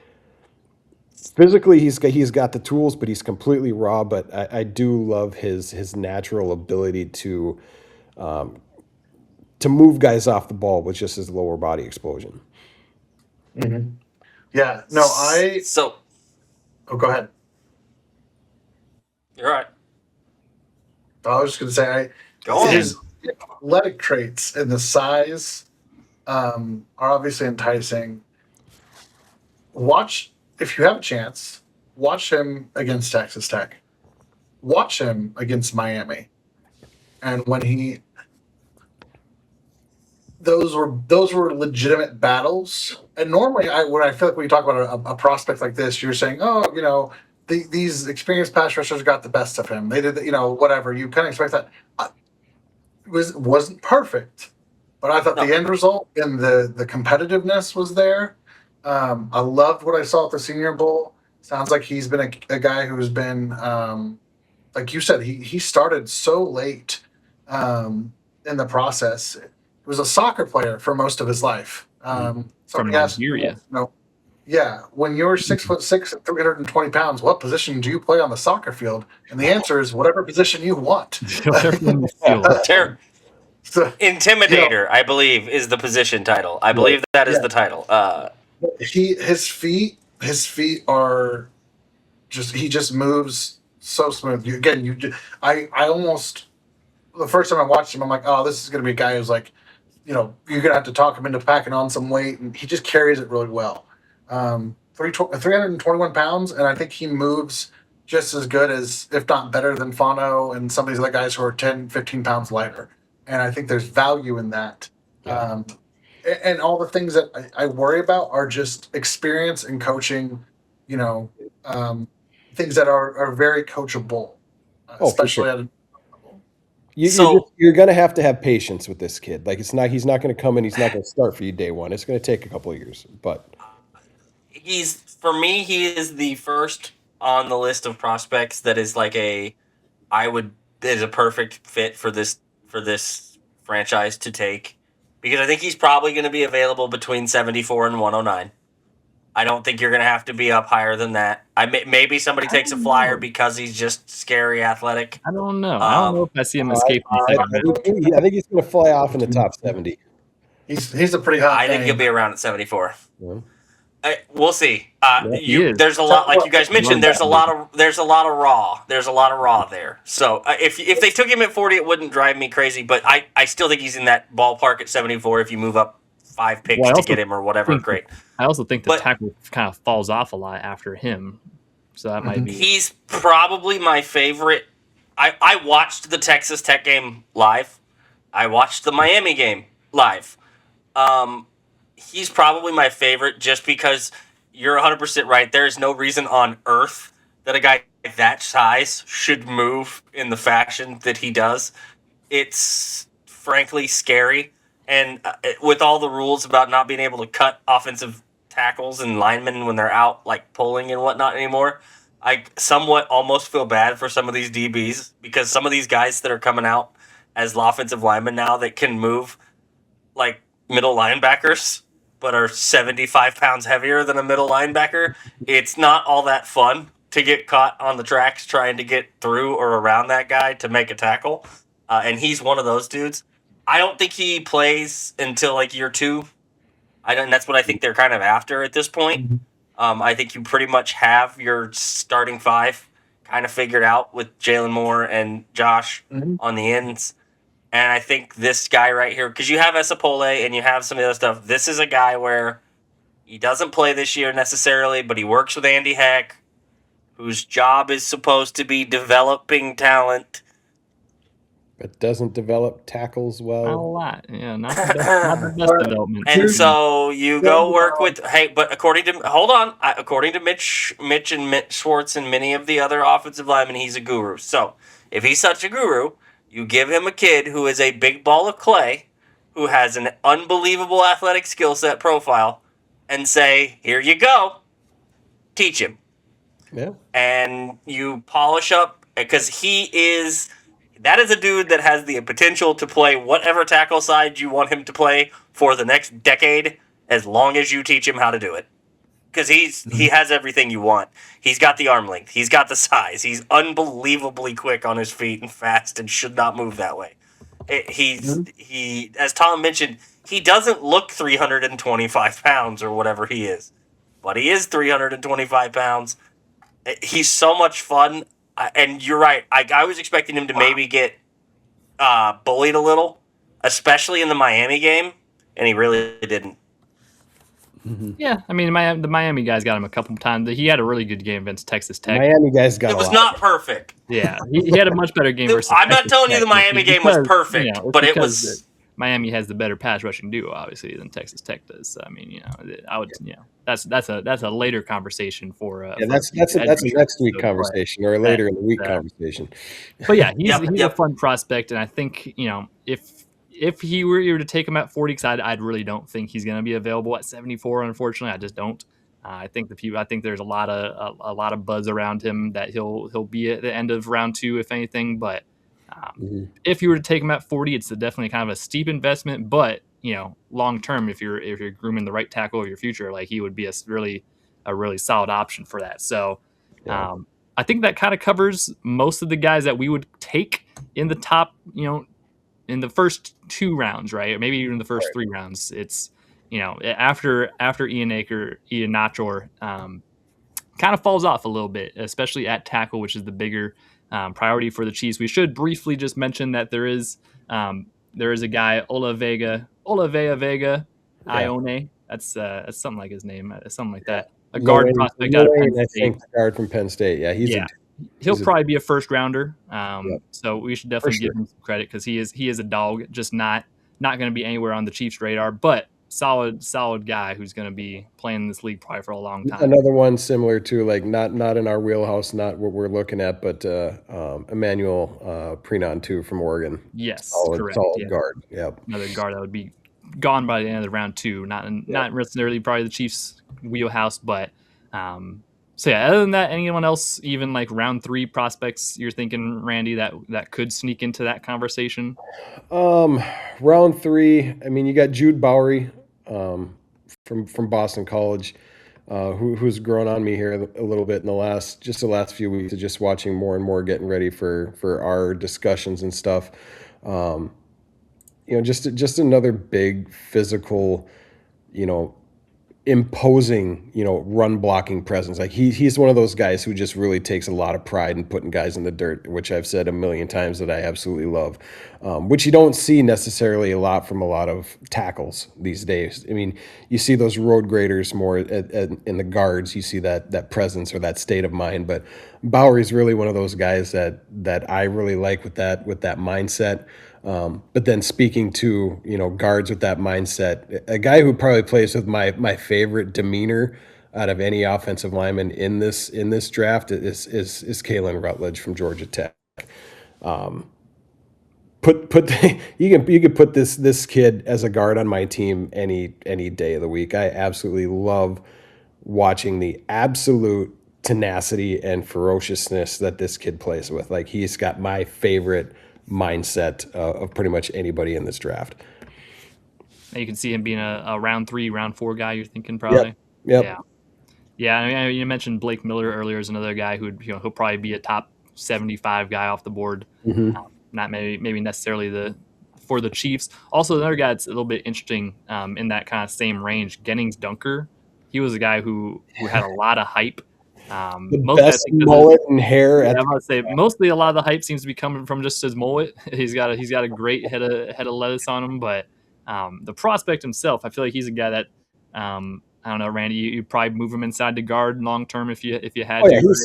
physically, he's got the tools, but he's completely raw. But I do love his natural ability to move guys off the ball with just his lower body explosion. Yeah. No, So, Oh, go ahead. you're right. I was just going to say, Go on. his athletic traits and the size are obviously enticing. If you have a chance, watch him against Texas Tech. Watch him against Miami. And when those were legitimate battles. And normally, when I feel like when you talk about a prospect like this, you're saying, oh, these experienced pass rushers got the best of him. They did, whatever. You kind of expect that. It wasn't perfect, but I thought the end result and the competitiveness was there. I loved what I saw at the Senior Bowl. Sounds like he's been a guy who's been, like you said, he started so late in the process. He was a soccer player for most of his life. From Nigeria. Yeah, when you're 6'6" and 320 pounds, what position do you play on the soccer field? And the answer is whatever position you want. Intimidator, I believe, is the position title. I believe that is the title. His feet are he just moves so smooth. I almost, the first time I watched him, I'm like, oh, this is going to be a guy who's like, you're going to have to talk him into packing on some weight, and he just carries it really well. 321 pounds, and I think he moves just as good as, if not better than Fano and some of these other guys who are 10, 15 pounds lighter. And I think there's value in that. Yeah. And all the things that I worry about are just experience and coaching, things that are very coachable, especially at a you're going to have patience with this kid. Like, he's not going to come in, he's not going to start for you day one. It's going to take a couple of years. But for me, he is the first on the list of prospects that is like is a perfect fit for this franchise to take, because I think he's probably going to be available between 74 and 109. I don't think you're going to have to be up higher than that. Maybe somebody takes a flyer because he's just scary athletic. I don't know. I don't know if I see him escaping. I think he's going to fly off in the top 70. He's a pretty hot. I think he'll be around at 74. Yeah. We'll see. There's a lot, like you guys mentioned. There's a lot of raw. There's a lot of raw there. So if they took him at 40, it wouldn't drive me crazy. But I still think he's in that ballpark at 74. If you move up 5 picks to get him or whatever, great. I also think the tackle kind of falls off a lot after him, so that might be. He's probably my favorite. I watched the Texas Tech game live. I watched the Miami game live. He's probably my favorite just because you're 100% right. There is no reason on earth that a guy that size should move in the fashion that he does. It's frankly scary. And with all the rules about not being able to cut offensive tackles and linemen when they're out, like pulling and whatnot anymore, I somewhat almost feel bad for some of these DBs, because some of these guys that are coming out as offensive linemen now that can move like middle linebackers but are 75 pounds heavier than a middle linebacker, it's not all that fun to get caught on the tracks trying to get through or around that guy to make a tackle. And he's one of those dudes. I don't think he plays until like year 2. That's what I think they're kind of after at this point. I think you pretty much have your starting 5 kind of figured out with Jalen Moore and Josh on the ends. And I think this guy right here, because you have Esapole and you have some of the other stuff, this is a guy where he doesn't play this year necessarily, but he works with Andy Heck, whose job is supposed to be developing talent. but doesn't develop tackles Not a well. lot. Yeah, not the best development. And so you go work with but according to Mitch and Mitch Schwartz and many of the other offensive linemen, he's a guru. So if he's such a guru, you give him a kid who is a big ball of clay, who has an unbelievable athletic skill set profile, and say, "Here you go, teach him." Yeah. And you polish up because that is a dude that has the potential to play whatever tackle side you want him to play for the next decade, as long as you teach him how to do it. Because he has everything you want. He's got the arm length. He's got the size. He's unbelievably quick on his feet and fast and should not move that way. He, as Tom mentioned, he doesn't look 325 pounds or whatever he is, but he is 325 pounds. He's so much fun, and you're right. I was expecting him to maybe get bullied a little, especially in the Miami game, and he really didn't. Yeah, I mean, the Miami guys got him a couple times. He had a really good game against Texas Tech. Miami guys got It was not perfect. Yeah, he had a much better game versus I'm not Texas telling you Tech, the Miami game was perfect, but it because was. Miami has the better pass rushing duo, obviously, than Texas Tech does. So, I mean, I would, that's a later conversation for. That's a next week conversation or a later in the week conversation. But yeah, he's a fun prospect, and I think if he were to take him at 40, because I really don't think he's going to be available at 74. Unfortunately, I just don't. I think there's a lot of buzz around him that he'll be at the end of round 2, if anything. But if you were to take him at 40, it's definitely kind of a steep investment. But long term, if you're grooming the right tackle of your future, like he would be a really solid option for that. So I think that kind of covers most of the guys that we would take in the top, in the first 2 rounds, right? Or maybe even the first 3 rounds. It's after Ian Nachor kind of falls off a little bit, especially at tackle, which is the bigger priority for the Chiefs. We should briefly just mention that there is a guy, Olavega Ione. That's something like his name, something like that. A guard prospect out of Penn State. I think guard from Penn State. Yeah, he'll probably be a first rounder. So we should definitely give him some credit because he is a dog, just not going to be anywhere on the Chiefs' radar, but solid guy who's going to be playing in this league probably for a long time. Another one similar to not in our wheelhouse, not what we're looking at, but Emmanuel Prenon too from Oregon. Yes, correct. Solid guard. Yep. Another guard that would be gone by the end of the round 2. Not necessarily probably the Chiefs' wheelhouse, but so yeah. Other than that, anyone else, even like round 3 prospects, you're thinking, Randy, that could sneak into that conversation? Round 3. I mean, you got Jude Bowery from Boston College, who's grown on me here a little bit in the last few weeks of just watching more and more, getting ready for our discussions and stuff. Just another big physical, imposing, run blocking presence. Like he's one of those guys who just really takes a lot of pride in putting guys in the dirt, which I've said a million times that I absolutely love, which you don't see necessarily a lot from a lot of tackles these days. I mean, you see those road graders more in the guards. You see that presence or that state of mind, but Bowery's really one of those guys that I really like with that mindset. But then speaking to, guards with that mindset, a guy who probably plays with my favorite demeanor out of any offensive lineman in this draft is Kalen Rutledge from Georgia Tech. You can put this kid as a guard on my team any day of the week. I absolutely love watching the absolute tenacity and ferociousness that this kid plays with. Like, he's got my favorite mindset of pretty much anybody in this draft. You can see him being a round 3, round 4 guy, you're thinking probably. Yep. Yeah. I mean, you mentioned Blake Miller earlier as another guy who he'll probably be a top 75 guy off the board. Not maybe necessarily for the Chiefs. Also, another guy that's a little bit interesting in that kind of same range, Gennings Dunker. He was a guy who had a lot of hype. The best mullet and hair. I would say mostly a lot of the hype seems to be coming from just his mullet. He's got a great head of lettuce on him, but the prospect himself, I feel like he's a guy that I don't know, Randy. You probably move him inside the guard long term if you had to.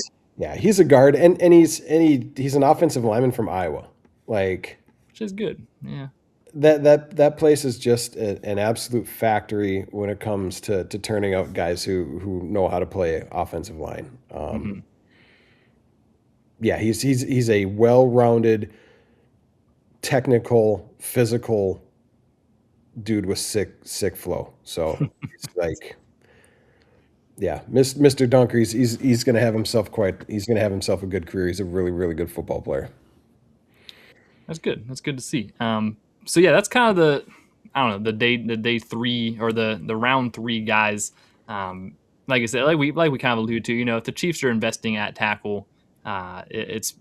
He's a guard, and he's an offensive lineman from Iowa. Like, which is good. Yeah. That place is just an absolute factory when it comes to turning out guys who know how to play offensive line. Mm-hmm. Yeah, he's a well-rounded, technical, physical dude with sick flow. So it's like, yeah, Mr. Dunker, he's gonna have himself a good career. He's a really, really good football player. That's good. That's good to see. So yeah, that's kind of the, I don't know, the day three or the round three guys. Like I said, like we kind of alluded to, if the Chiefs are investing at tackle, it's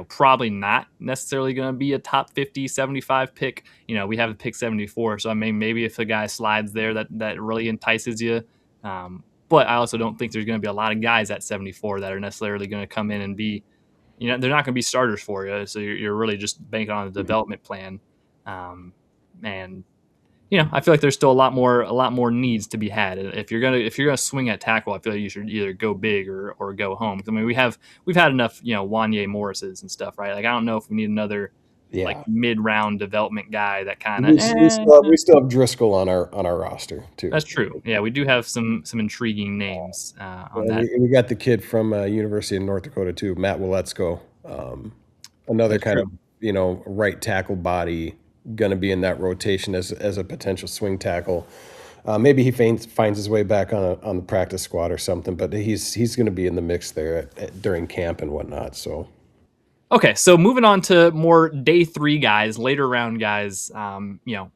probably not necessarily going to be a top 50, 75 pick. We have the pick 74, so I mean maybe if the guy slides there, that really entices you. But I also don't think there's going to be a lot of guys at 74 that are necessarily going to come in and be, they're not going to be starters for you. So you're really just banking on a development plan. And I feel like there's still a lot more needs to be had. If you're gonna swing at tackle, I feel like you should either go big or go home. I mean, we've had enough, Wanye Morrises and stuff, right? Like I don't know if we need another like Yeah, mid-round development guy that kind we, of. we still have Driscoll on our roster too. That's true. Yeah, we do have some intriguing names on that. We got the kid from University of North Dakota too, Matt Wiletsko. Another That's kind true. of right tackle body, going to be in that rotation as a potential swing tackle. Maybe he finds his way back on the practice squad or something, but he's going to be in the mix there during camp and whatnot. So Okay, so moving on to more day three guys, later round guys,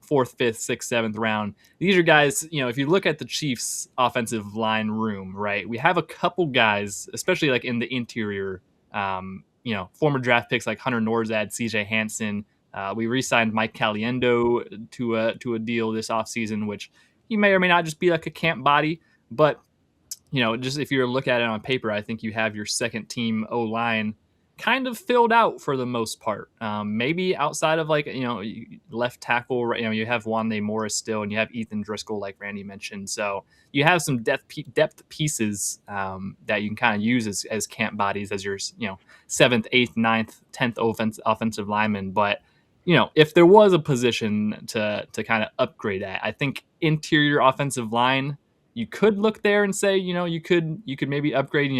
fourth, fifth, sixth, seventh round. These are guys, if you look at the Chiefs' offensive line room, right, we have a couple guys, especially like in the interior, former draft picks like Hunter Norzad, CJ Hansen. We re-signed Mike Caliendo to a deal this offseason, which he may or may not just be like a camp body, but just if you look at it on paper, I think you have your second team O line kind of filled out for the most part. Maybe outside of like left tackle, you have Wande Morris still, and you have Ethan Driscoll, like Randy mentioned. So you have some depth pieces that you can kind of use as camp bodies as your seventh, eighth, ninth, 10th offensive lineman. But if there was a position to kind of upgrade at, I think interior offensive line, you could look there and say, you could maybe upgrade.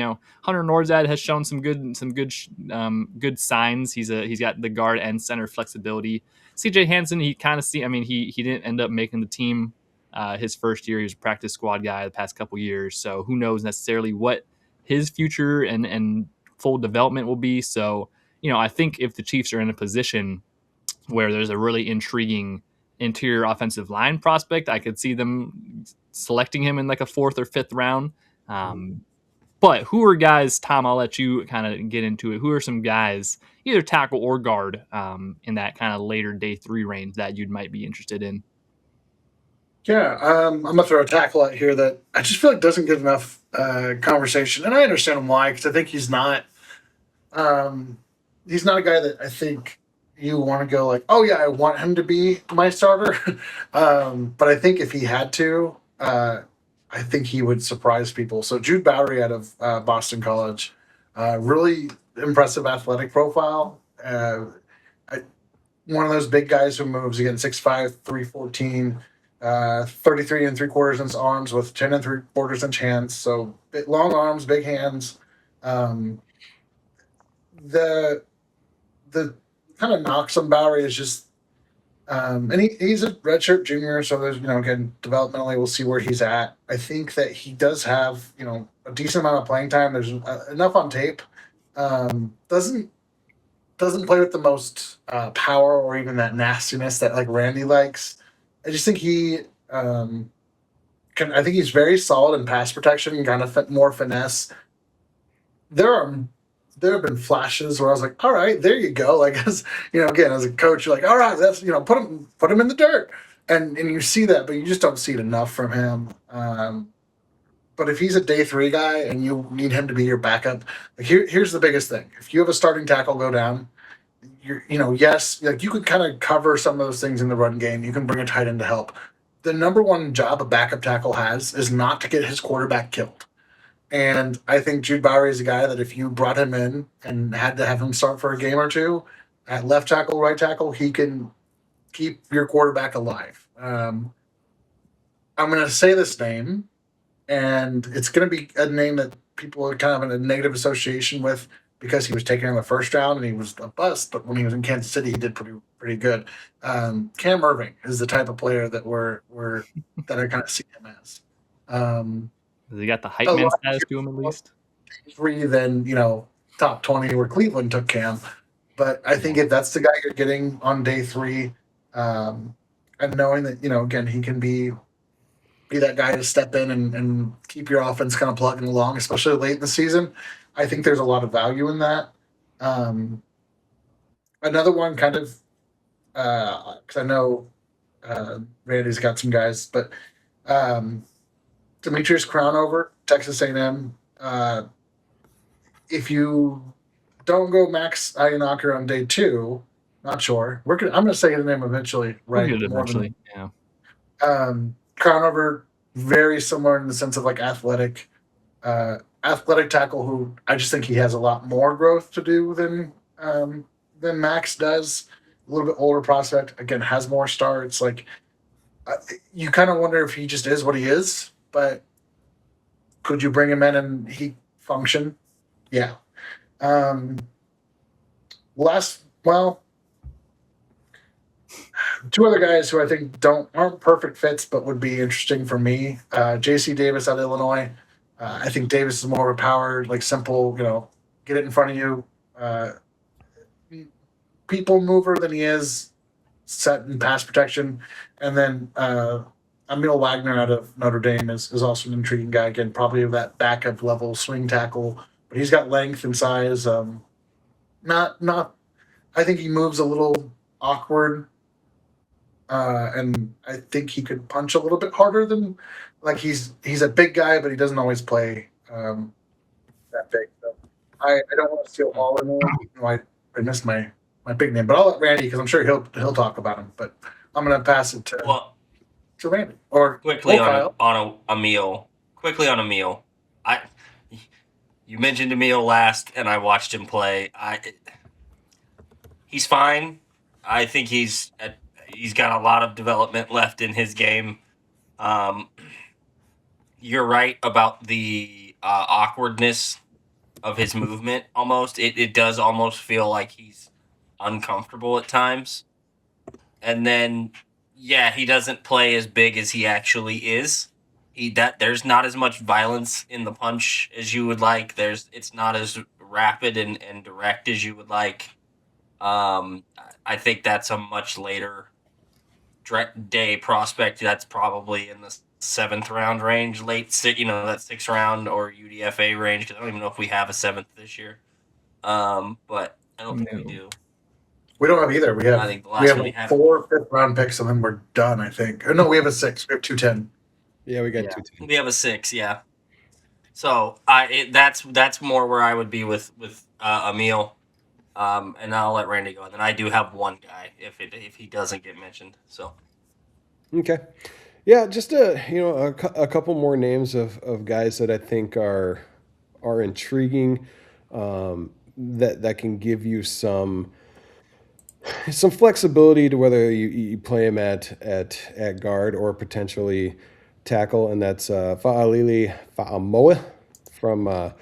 Hunter Norzad has shown some good signs. He's got the guard and center flexibility. CJ Hansen, he kind of he didn't end up making the team his first year. He was a practice squad guy the past couple years, so who knows necessarily what his future and full development will be. So I think if the Chiefs are in a position where there's a really intriguing interior offensive line prospect, I could see them selecting him in like a fourth or fifth round. But who are guys, Tom, I'll let you kind of get into it. Who are some guys, either tackle or guard, in that kind of later day three range that you might be interested in? Yeah, I'm gonna throw a tackle out here that I just feel like doesn't get enough conversation, and I understand why because I think um, he's not a guy that I think you want to go like, oh yeah, I want him to be my starter. But I think if he had to, I think he would surprise people. So Jude Bowery out of Boston College, really impressive athletic profile. I, One of those big guys who moves again 6'5", 314, 33 and 3/4 inch arms with 10 and 3/4 inch hands. So long arms, big hands. Um, the the kind of knocks on Bowery is just, and he's a redshirt junior, so there's again developmentally we'll see where he's at. I think that he does have a decent amount of playing time. There's enough on tape. Doesn't play with the most power or even that nastiness that like Randy likes. I just think he can. I think he's very solid in pass protection and kind of more finesse. There are there have been flashes where I was like, all right, there you go. Like as again as a coach, you're like, all right, that's put him in the dirt, and you see that, but you just don't see it enough from him. But if he's a day three guy and you need him to be your backup, like here's the biggest thing: if you have a starting tackle go down, yes, like you could kind of cover some of those things in the run game. You can bring a tight end to help. The number one job a backup tackle has is not to get his quarterback killed. And I think Jude Bowery is a guy that if you brought him in and had to have him start for a game or two, at left tackle, right tackle, he can keep your quarterback alive. I'm going to say this name, and it's going to be a name that people are kind of in a negative association with because he was taken in the first round and he was a bust. But when he was in Kansas City, he did pretty good. Cam Irving is the type of player that that I kind of see him as. Has he got the hype A man lot status to him at least? free than top 20 where Cleveland took Cam. But I think if that's the guy you're getting on day 3, and knowing that again he can be that guy to step in and keep your offense kind of plugging along, especially late in the season. I think there's a lot of value in that. Another one, kind of, because I know Randy's got some guys, but Demetrius Crownover, Texas A&M. If you don't go Max Ionacher on day 2, not sure. I'm going to say his name eventually, right? We'll get it eventually, yeah. Crownover, very similar in the sense of like athletic tackle, who I just think he has a lot more growth to do than Max does. A little bit older prospect, again, has more starts. Like you kind of wonder if he just is what he is, but could you bring him in and he function? Yeah. Two other guys who I think aren't perfect fits, but would be interesting for me. J.C. Davis out of Illinois. I think Davis is more of a power, like simple, get it in front of you, people mover than he is set in pass protection. And then Emil Wagner out of Notre Dame is also an intriguing guy. Again, probably of that backup level swing tackle, but he's got length and size. Not. I think he moves a little awkward. And I think he could punch a little bit harder than, like, he's a big guy, but he doesn't always play that big. So I don't want to steal all of him. I missed my big name, but I'll let Randy, because I'm sure he'll talk about him. But I'm going to pass it to Randy or quickly Kyle. on Emil. Quickly on Emil. You mentioned Emil last, and I watched him play. He's fine. I think he's got a lot of development left in his game. You're right about the awkwardness of his movement. Almost, it does almost feel like he's uncomfortable at times. And then, yeah, he doesn't play as big as he actually is. There's not as much violence in the punch as you would like. It's not as rapid and direct as you would like. I think that's a much later day prospect. That's probably in the 7th round range, that 6th round or UDFA range. Because I don't even know if we have a 7th this year. But I don't think we do. We don't have either. We have, I think the last we have 4 5th round picks, and then we're done, I think. Or no, we have a 6. We have 210. Yeah, we got 210. We have a 6, yeah. So that's more where I would be with Emil. And I'll let Randy go. And then I do have one guy if he doesn't get mentioned. So okay, yeah, just a couple more names of guys that I think are intriguing, that can give you some flexibility to whether you play him at guard or potentially tackle, and that's Fa'alili Fa'amoa from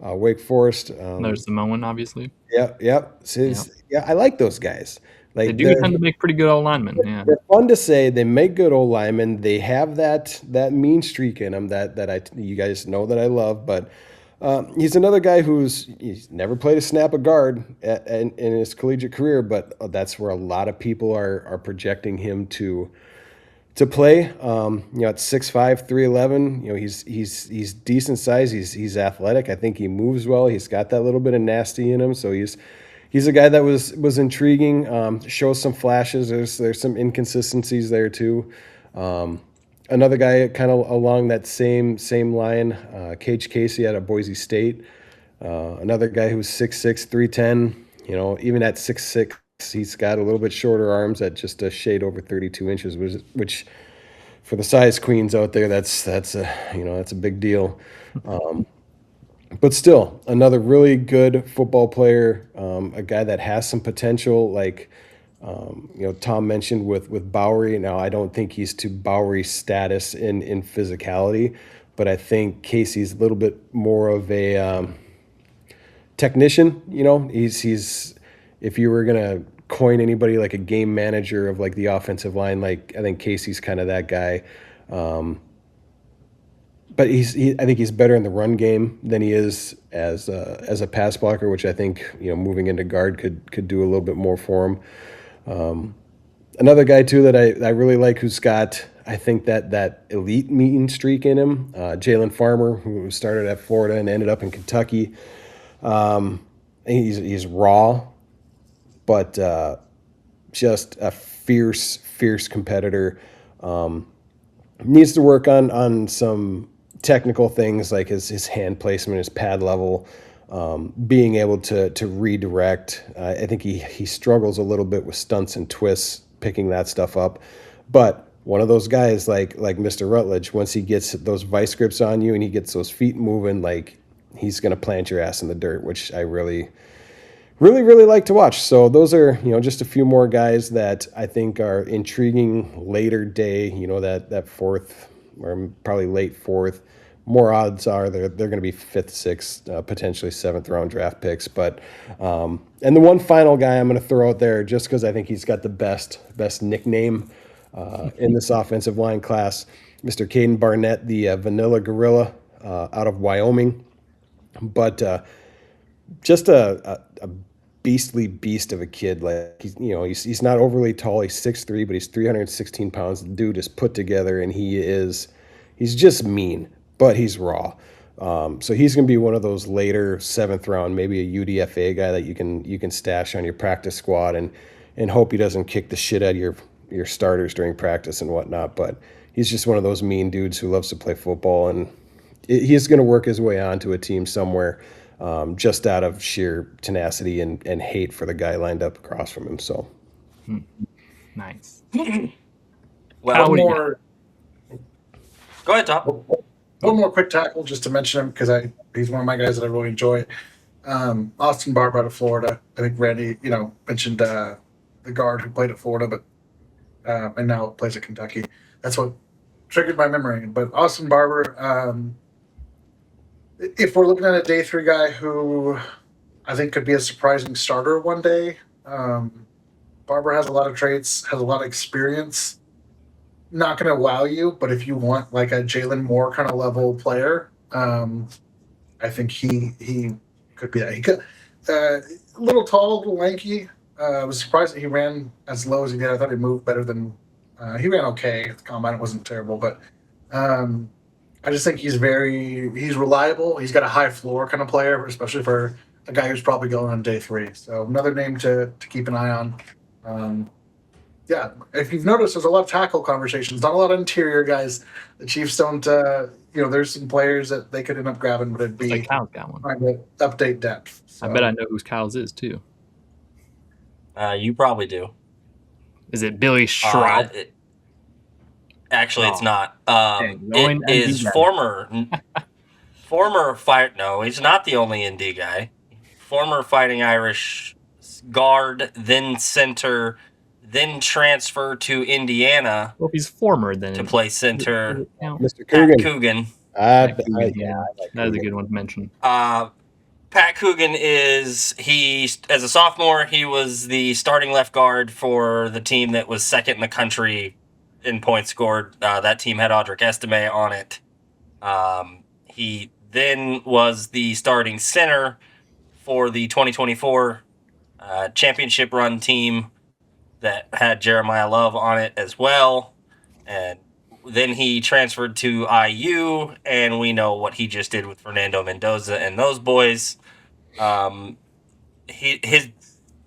Wake Forest. There's Samoan, obviously. Yep. Yeah, I like those guys. Like, they do tend to make pretty good old linemen. Yeah, they're fun to say. They make good old linemen. They have that mean streak in them that you guys know that I love. But he's another guy he's never played a snap of guard in his collegiate career, but that's where a lot of people are projecting him to play. At 6'5", 311, he's decent size. He's athletic. I think he moves well. He's got that little bit of nasty in him. So he's a guy that was intriguing. Shows some flashes. There's some inconsistencies there too. Another guy kind of along that same line, Cage Casey out of Boise State. Another guy who's 6'6", 310. Even at 6'6", he's got a little bit shorter arms at just a shade over 32 inches, which for the size queens out there, that's a big deal. but still, another really good football player, a guy that has some potential. Like Tom mentioned with Bowery. Now, I don't think he's to Bowery's status in physicality, but I think Casey's a little bit more of a technician. He's if you were gonna coin anybody like a game manager of like the offensive line, like I think Casey's kind of that guy. But I think he's better in the run game than he is as a pass blocker, which I think moving into guard could do a little bit more for him. Another guy too that I really like, who's got I think that elite mean streak in him, Jalen Farmer, who started at Florida and ended up in Kentucky. He's raw, but just a fierce competitor. Needs to work on some technical things like his hand placement, his pad level, being able to redirect. I think he struggles a little bit with stunts and twists, picking that stuff up. But one of those guys like Mr. Rutledge, once he gets those vice grips on you and he gets those feet moving, like he's going to plant your ass in the dirt, which I really like to watch. So those are, just a few more guys that I think are intriguing later day, that fourth or probably late fourth. More odds are they're going to be fifth, sixth, potentially seventh round draft picks. But and the one final guy I'm going to throw out there, just because I think he's got the best nickname in this offensive line class, Mr. Caden Barnett, the Vanilla Gorilla out of Wyoming. But just a beastly beast of a kid. Like he's not overly tall. He's 6'3", but he's 316 pounds. The dude is put together, and he's just mean, but he's raw. So he's going to be one of those later seventh round, maybe a UDFA guy that you can stash on your practice squad and hope he doesn't kick the shit out of your starters during practice and whatnot. But he's just one of those mean dudes who loves to play football, and he's going to work his way onto a team somewhere. Just out of sheer tenacity and hate for the guy lined up across from him. So, nice. Well, one more. Go ahead, Tom. One more quick tackle just to mention him because he's one of my guys that I really enjoy. Austin Barber out of Florida. I think Randy, mentioned the guard who played at Florida, but and now plays at Kentucky. That's what triggered my memory. But Austin Barber. If we're looking at a day 3 guy who I think could be a surprising starter one day, Barber has a lot of traits, has a lot of experience. Not going to wow you, but if you want like a Jalen Moore kind of level player, I think he could be that. He could, a little tall, a little lanky. I was surprised that he ran as low as he did. I thought he moved better than he ran okay at the combine. It wasn't terrible, but I just think he's reliable. He's got a high floor kind of player, especially for a guy who's probably going on day 3. So another name to keep an eye on. Yeah, if you've noticed, there's a lot of tackle conversations, not a lot of interior guys. The Chiefs don't, there's some players that they could end up grabbing, but it'd be like Kyle's got one. Trying to update depth. So. I bet I know whose Kyle's is too. You probably do. Is it Billy Stroud? Actually, it's not. It is former fight. No, he's not the only ND guy. Former Fighting Irish guard, then center, then transfer to Indiana. Well, if he's former, then to play center. Mr. Coogan. That is a good one to mention. Pat Coogan as a sophomore, he was the starting left guard for the team that was second in the country in points scored. That team had Audric Estime on it. He then was the starting center for the 2024 championship run team that had Jeremiah Love on it as well. And then he transferred to IU, and we know what he just did with Fernando Mendoza and those boys. The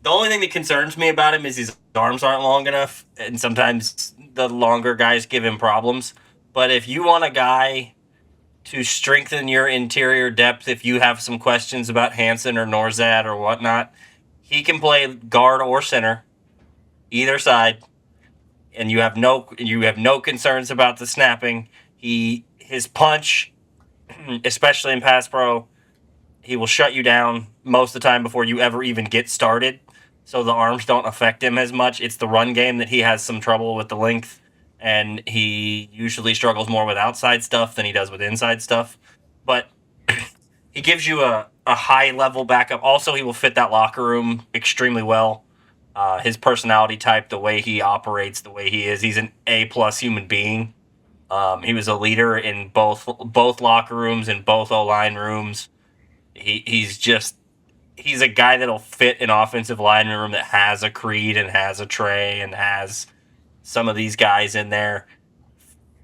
only thing that concerns me about him is his arms aren't long enough, and sometimes the longer guys give him problems. But if you want a guy to strengthen your interior depth, if you have some questions about Hansen or Norzad or whatnot, he can play guard or center, either side, and you have no concerns about the snapping. His punch, especially in pass pro, He will shut you down most of the time before you ever even get started. So the arms don't affect him as much. It's the run game that he has some trouble with the length, and he usually struggles more with outside stuff than he does with inside stuff. But he gives you a high level backup. Also, he will fit that locker room extremely well. His personality type, the way he operates, the way he is, he's an A+ human being. He was a leader in both locker rooms and both O-line rooms. He's a guy that'll fit an offensive line room that has a Creed and has a Trey and has some of these guys in there.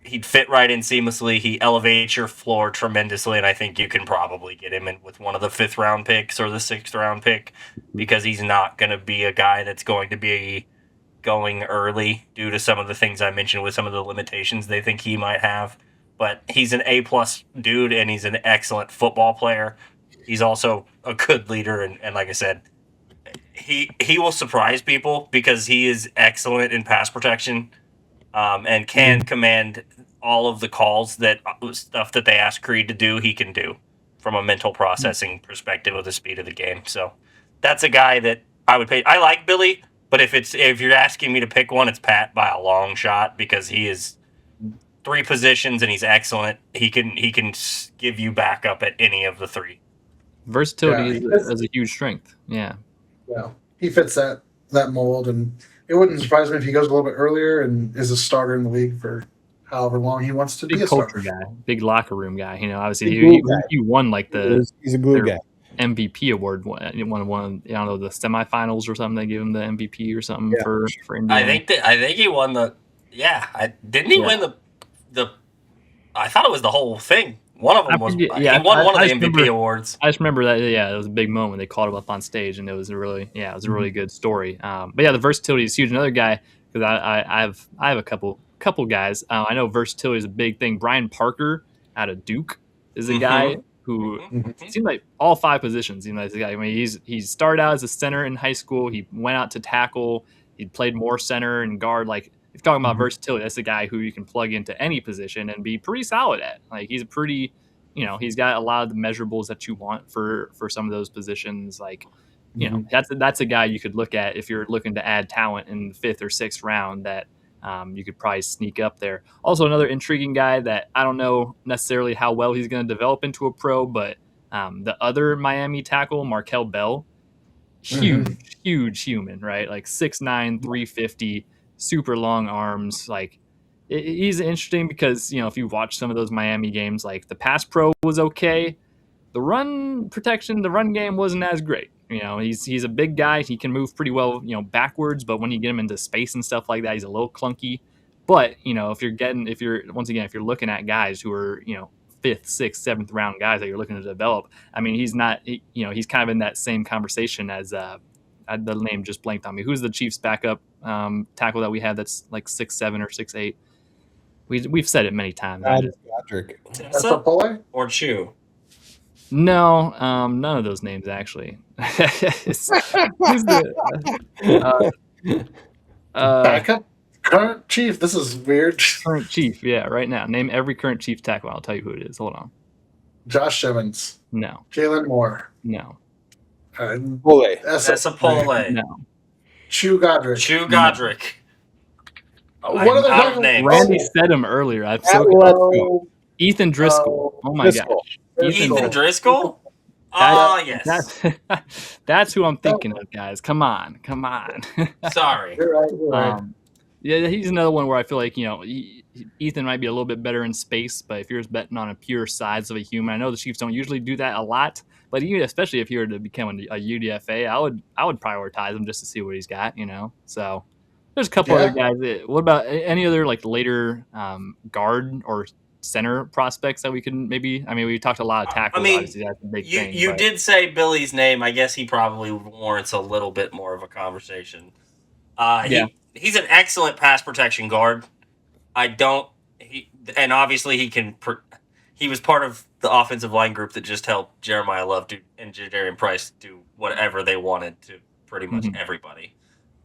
He'd fit right in seamlessly. He elevates your floor tremendously, and I think you can probably get him in with one of the 5th round picks or the 6th round pick, because he's not going to be a guy that's going to be going early due to some of the things I mentioned with some of the limitations they think he might have. But he's an A+ dude, and he's an excellent football player. He's also a good leader, and like I said, he will surprise people because he is excellent in pass protection, and can command all of the calls that stuff that they ask Creed to do. He can do from a mental processing perspective of the speed of the game. So that's a guy that I would pay. I like Billy, but if you're asking me to pick one, it's Pat by a long shot, because he is 3 positions and he's excellent. He can give you backup at any of the 3. Versatility is a huge strength. Yeah. Yeah, he fits that mold, and it wouldn't surprise me if he goes a little bit earlier and is a starter in the league for however long he wants to be a culture starter. guy, big locker room guy. Obviously he won like he's a glue guy. MVP award. One I don't know, the semifinals or something. They gave him the MVP or something for Indiana. I think he won the. Yeah, didn't he win the? I thought it was the whole thing. One of them was. He won one of the MVP awards. I just remember that. Yeah, it was a big moment. They called him up on stage, and it was a really good story. But yeah, the versatility is huge. Another guy, because I have a couple guys. I know versatility is a big thing. Brian Parker out of Duke is a guy who seemed like all 5 positions. This guy. I mean, he started out as a center in high school. He went out to tackle. He played more center and guard. Like, if you're talking about versatility, that's a guy who you can plug into any position and be pretty solid at. Like, he's a pretty, he's got a lot of the measurables that you want for some of those positions. Like, that's a guy you could look at if you're looking to add talent in the 5th or 6th round that you could probably sneak up there. Also, another intriguing guy that I don't know necessarily how well he's going to develop into a pro, but the other Miami tackle, Markel Bell, huge human, right? Like 6'9", 350, super long arms. Like, he's interesting because, if you watch some of those Miami games, like the pass pro was okay. The run protection, the run game wasn't as great. He's a big guy. He can move pretty well, backwards, but when you get him into space and stuff like that, he's a little clunky. But, if you're looking at guys who are, 5th, 6th, 7th round guys that you're looking to develop, I mean, he's not, he's kind of in that same conversation as the name just blanked on me. Who's the Chiefs backup tackle that we have that's like 6'7" or 6'8"? We've said it many times. Patrick. Tessa or Chew? No, none of those names actually. Backup current Chief. This is weird. Current Chief, yeah, right now. Name every current Chiefs tackle. I'll tell you who it is. Hold on. Josh Evans. No. Jalen Moore. No. Pole. Tessa Pole. No. Chew Godric. What other names? Randy said him earlier. Ethan Driscoll. Oh my gosh. Ethan Driscoll? Yes. That's who I'm thinking of, guys. Come on. Sorry. You're right. Yeah, he's another one where I feel like, Ethan might be a little bit better in space, but if you're just betting on a pure size of a human, I know the Chiefs don't usually do that a lot, but especially if he were to become a UDFA, I would prioritize him just to see what he's got, So there's a couple other guys. What about any other like later guard or center prospects that we can maybe? I mean, we talked a lot of tackles. Obviously, that's a big thing. You did say Billy's name. I guess he probably warrants a little bit more of a conversation. He's an excellent pass protection guard. And obviously he was part of the offensive line group that just helped Jeremiah Love and Jadarian Price do whatever they wanted to pretty much everybody.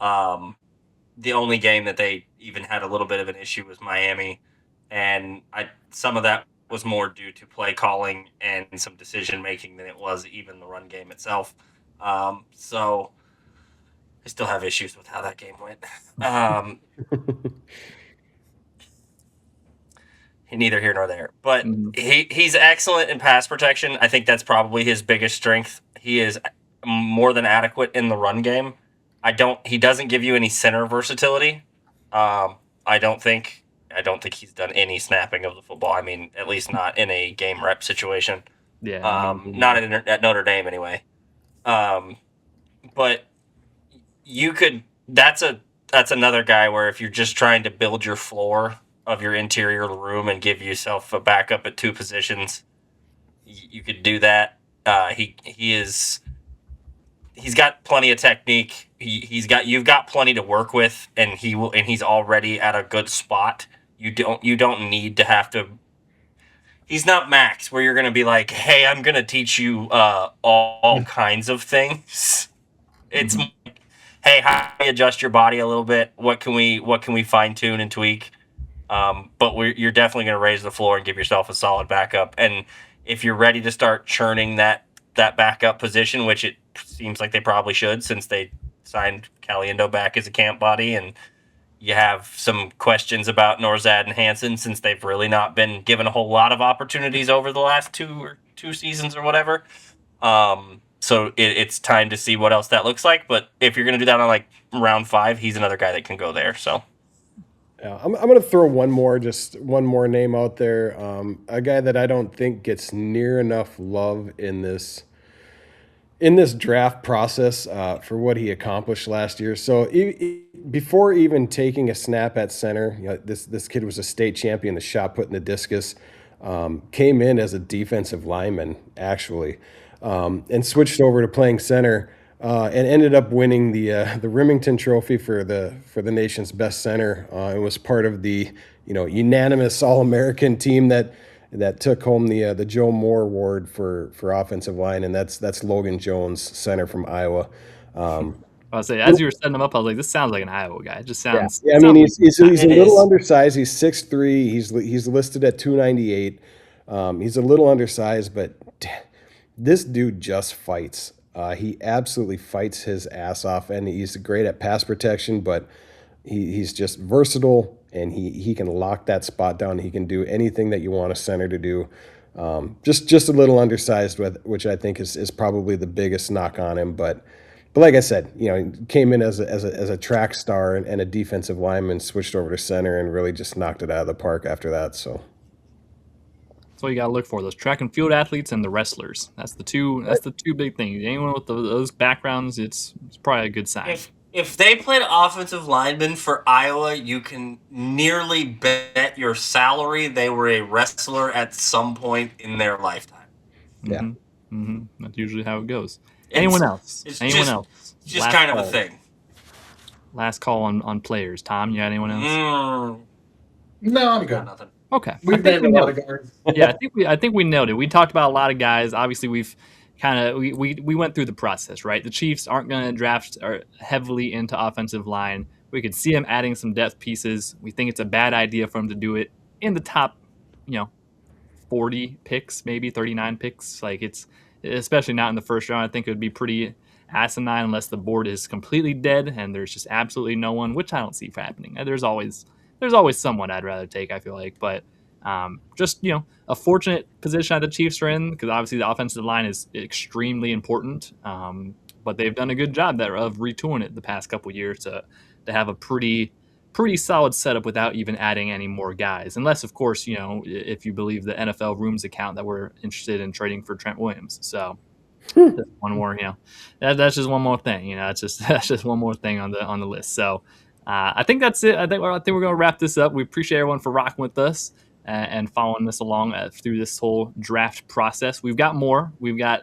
The only game that they even had a little bit of an issue was Miami, and some of that was more due to play calling and some decision making than it was even the run game itself. So I still have issues with how that game went. Neither here nor there, but he's excellent in pass protection. I think that's probably his biggest strength. He is more than adequate in the run game. He doesn't give you any center versatility. I don't think he's done any snapping of the football. I mean, at least not in a game rep situation. Yeah. Not at Notre Dame anyway. But you could. That's another guy where if you're just trying to build your floor of your interior room and give yourself a backup at two positions, you could do that. He's got plenty of technique. You've got plenty to work with, and he's already at a good spot. You don't need to have to. He's not Max, where you're going to be like, hey, I'm going to teach you all kinds of things. It's hey, how do you adjust your body a little bit? What can we fine tune and tweak? But you're definitely going to raise the floor and give yourself a solid backup. And if you're ready to start churning that backup position, which it seems like they probably should, since they signed Caliendo back as a camp body, and you have some questions about Norzad and Hansen, since they've really not been given a whole lot of opportunities over the last two seasons or whatever. So it's time to see what else that looks like. But if you're going to do that on like round 5, he's another guy that can go there. So. Yeah, I'm going to throw one more name out there. A guy that I don't think gets near enough love in this draft process for what he accomplished last year. So before even taking a snap at center, this kid was a state champion, the shot put in the discus, came in as a defensive lineman actually, and switched over to playing center. And ended up winning the Remington Trophy for the nation's best center. It was part of the unanimous All-American team that took home the Joe Moore Award for offensive line, and that's Logan Jones, center from Iowa. I'll say, as you were setting him up, I was like, this sounds like an Iowa guy. It just sounds. Yeah, I mean, he's a little undersized. He's 6'3". He's listed at 298. He's a little undersized, but this dude just fights. He absolutely fights his ass off, and he's great at pass protection, but he's just versatile, and he can lock that spot down. He can do anything that you want a center to do. Just a little undersized, which I think is probably the biggest knock on him. But like I said, he came in as a track star and a defensive lineman, switched over to center, and really just knocked it out of the park after that. So. That's what you got to look for, those track and field athletes and the wrestlers. That's the two big things. Anyone with those backgrounds, it's probably a good sign. If they played offensive lineman for Iowa, you can nearly bet your salary they were a wrestler at some point in their lifetime. Yeah. Mm-hmm. That's usually how it goes. Anyone else? Just kind of a thing. Last call on players. Tom, you got anyone else? No, I'm good. Nothing. Okay. We've named a lot of guys. Yeah, I think we nailed it. We talked about a lot of guys. Obviously, we've kind of we went through the process, right? The Chiefs aren't going to draft heavily into offensive line. We could see them adding some depth pieces. We think it's a bad idea for them to do it in the top, 40 picks, maybe 39 picks. Like, it's especially not in the first round. I think it would be pretty asinine unless the board is completely dead and there's just absolutely no one, which I don't see happening. There's always someone I'd rather take, I feel like. But just, a fortunate position that the Chiefs are in, because obviously the offensive line is extremely important. But they've done a good job there of retooling it the past couple of years to have a pretty solid setup without even adding any more guys. Unless, of course, if you believe the NFL Rooms account that we're interested in trading for Trent Williams. So that's one more, that's just one more thing. That's just one more thing on the list. So I think that's it. I think we're going to wrap this up. We appreciate everyone for rocking with us and following this along through this whole draft process. We've got more. We've got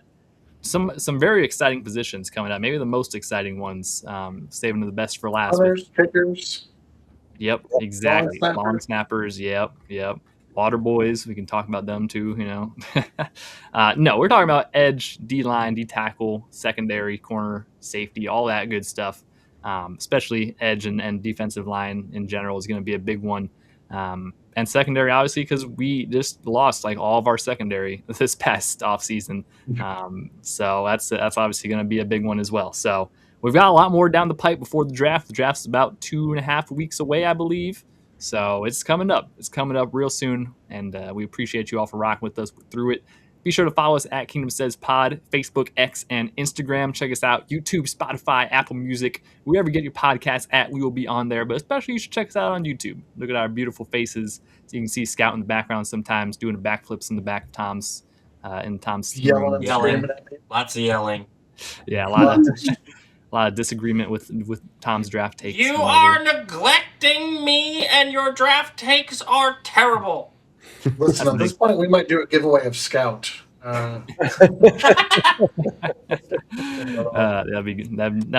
some very exciting positions coming up. Maybe the most exciting ones. Saving the best for last. Runners, kickers. Yep, exactly. Long snappers. Yep. Water boys. We can talk about them too. No, we're talking about edge, D line, D tackle, secondary, corner, safety, all that good stuff. Especially edge and defensive line in general is going to be a big one. and secondary, obviously, because we just lost like all of our secondary this past offseason. So that's obviously going to be a big one as well. So we've got a lot more down the pipe before the draft. The draft's about 2.5 weeks away, I believe. So it's coming up. It's coming up real soon. And we appreciate you all for rocking with us through it. Be sure to follow us at Kingdom Says Pod, Facebook, X, and Instagram. Check us out, YouTube, Spotify, Apple Music, wherever you get your podcasts at, we will be on there. But especially you should check us out on YouTube. Look at our beautiful faces. So you can see Scout in the background sometimes doing backflips in the back of Tom's Yelling and Yelling. screaming at me. Lots of yelling. Yeah, a lot of disagreement with Tom's draft takes. You are neglecting me, and your draft takes are terrible. Listen, at this point, we might do a giveaway of Scout. That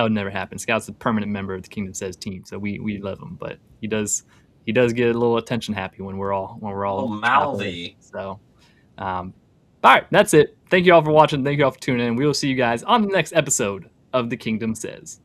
would never happen. Scout's a permanent member of the Kingdom Says team, so we love him, but he does get a little attention happy when we're all mouthy. So, all right, that's it. Thank you all for watching. Thank you all for tuning in. We will see you guys on the next episode of the Kingdom Says.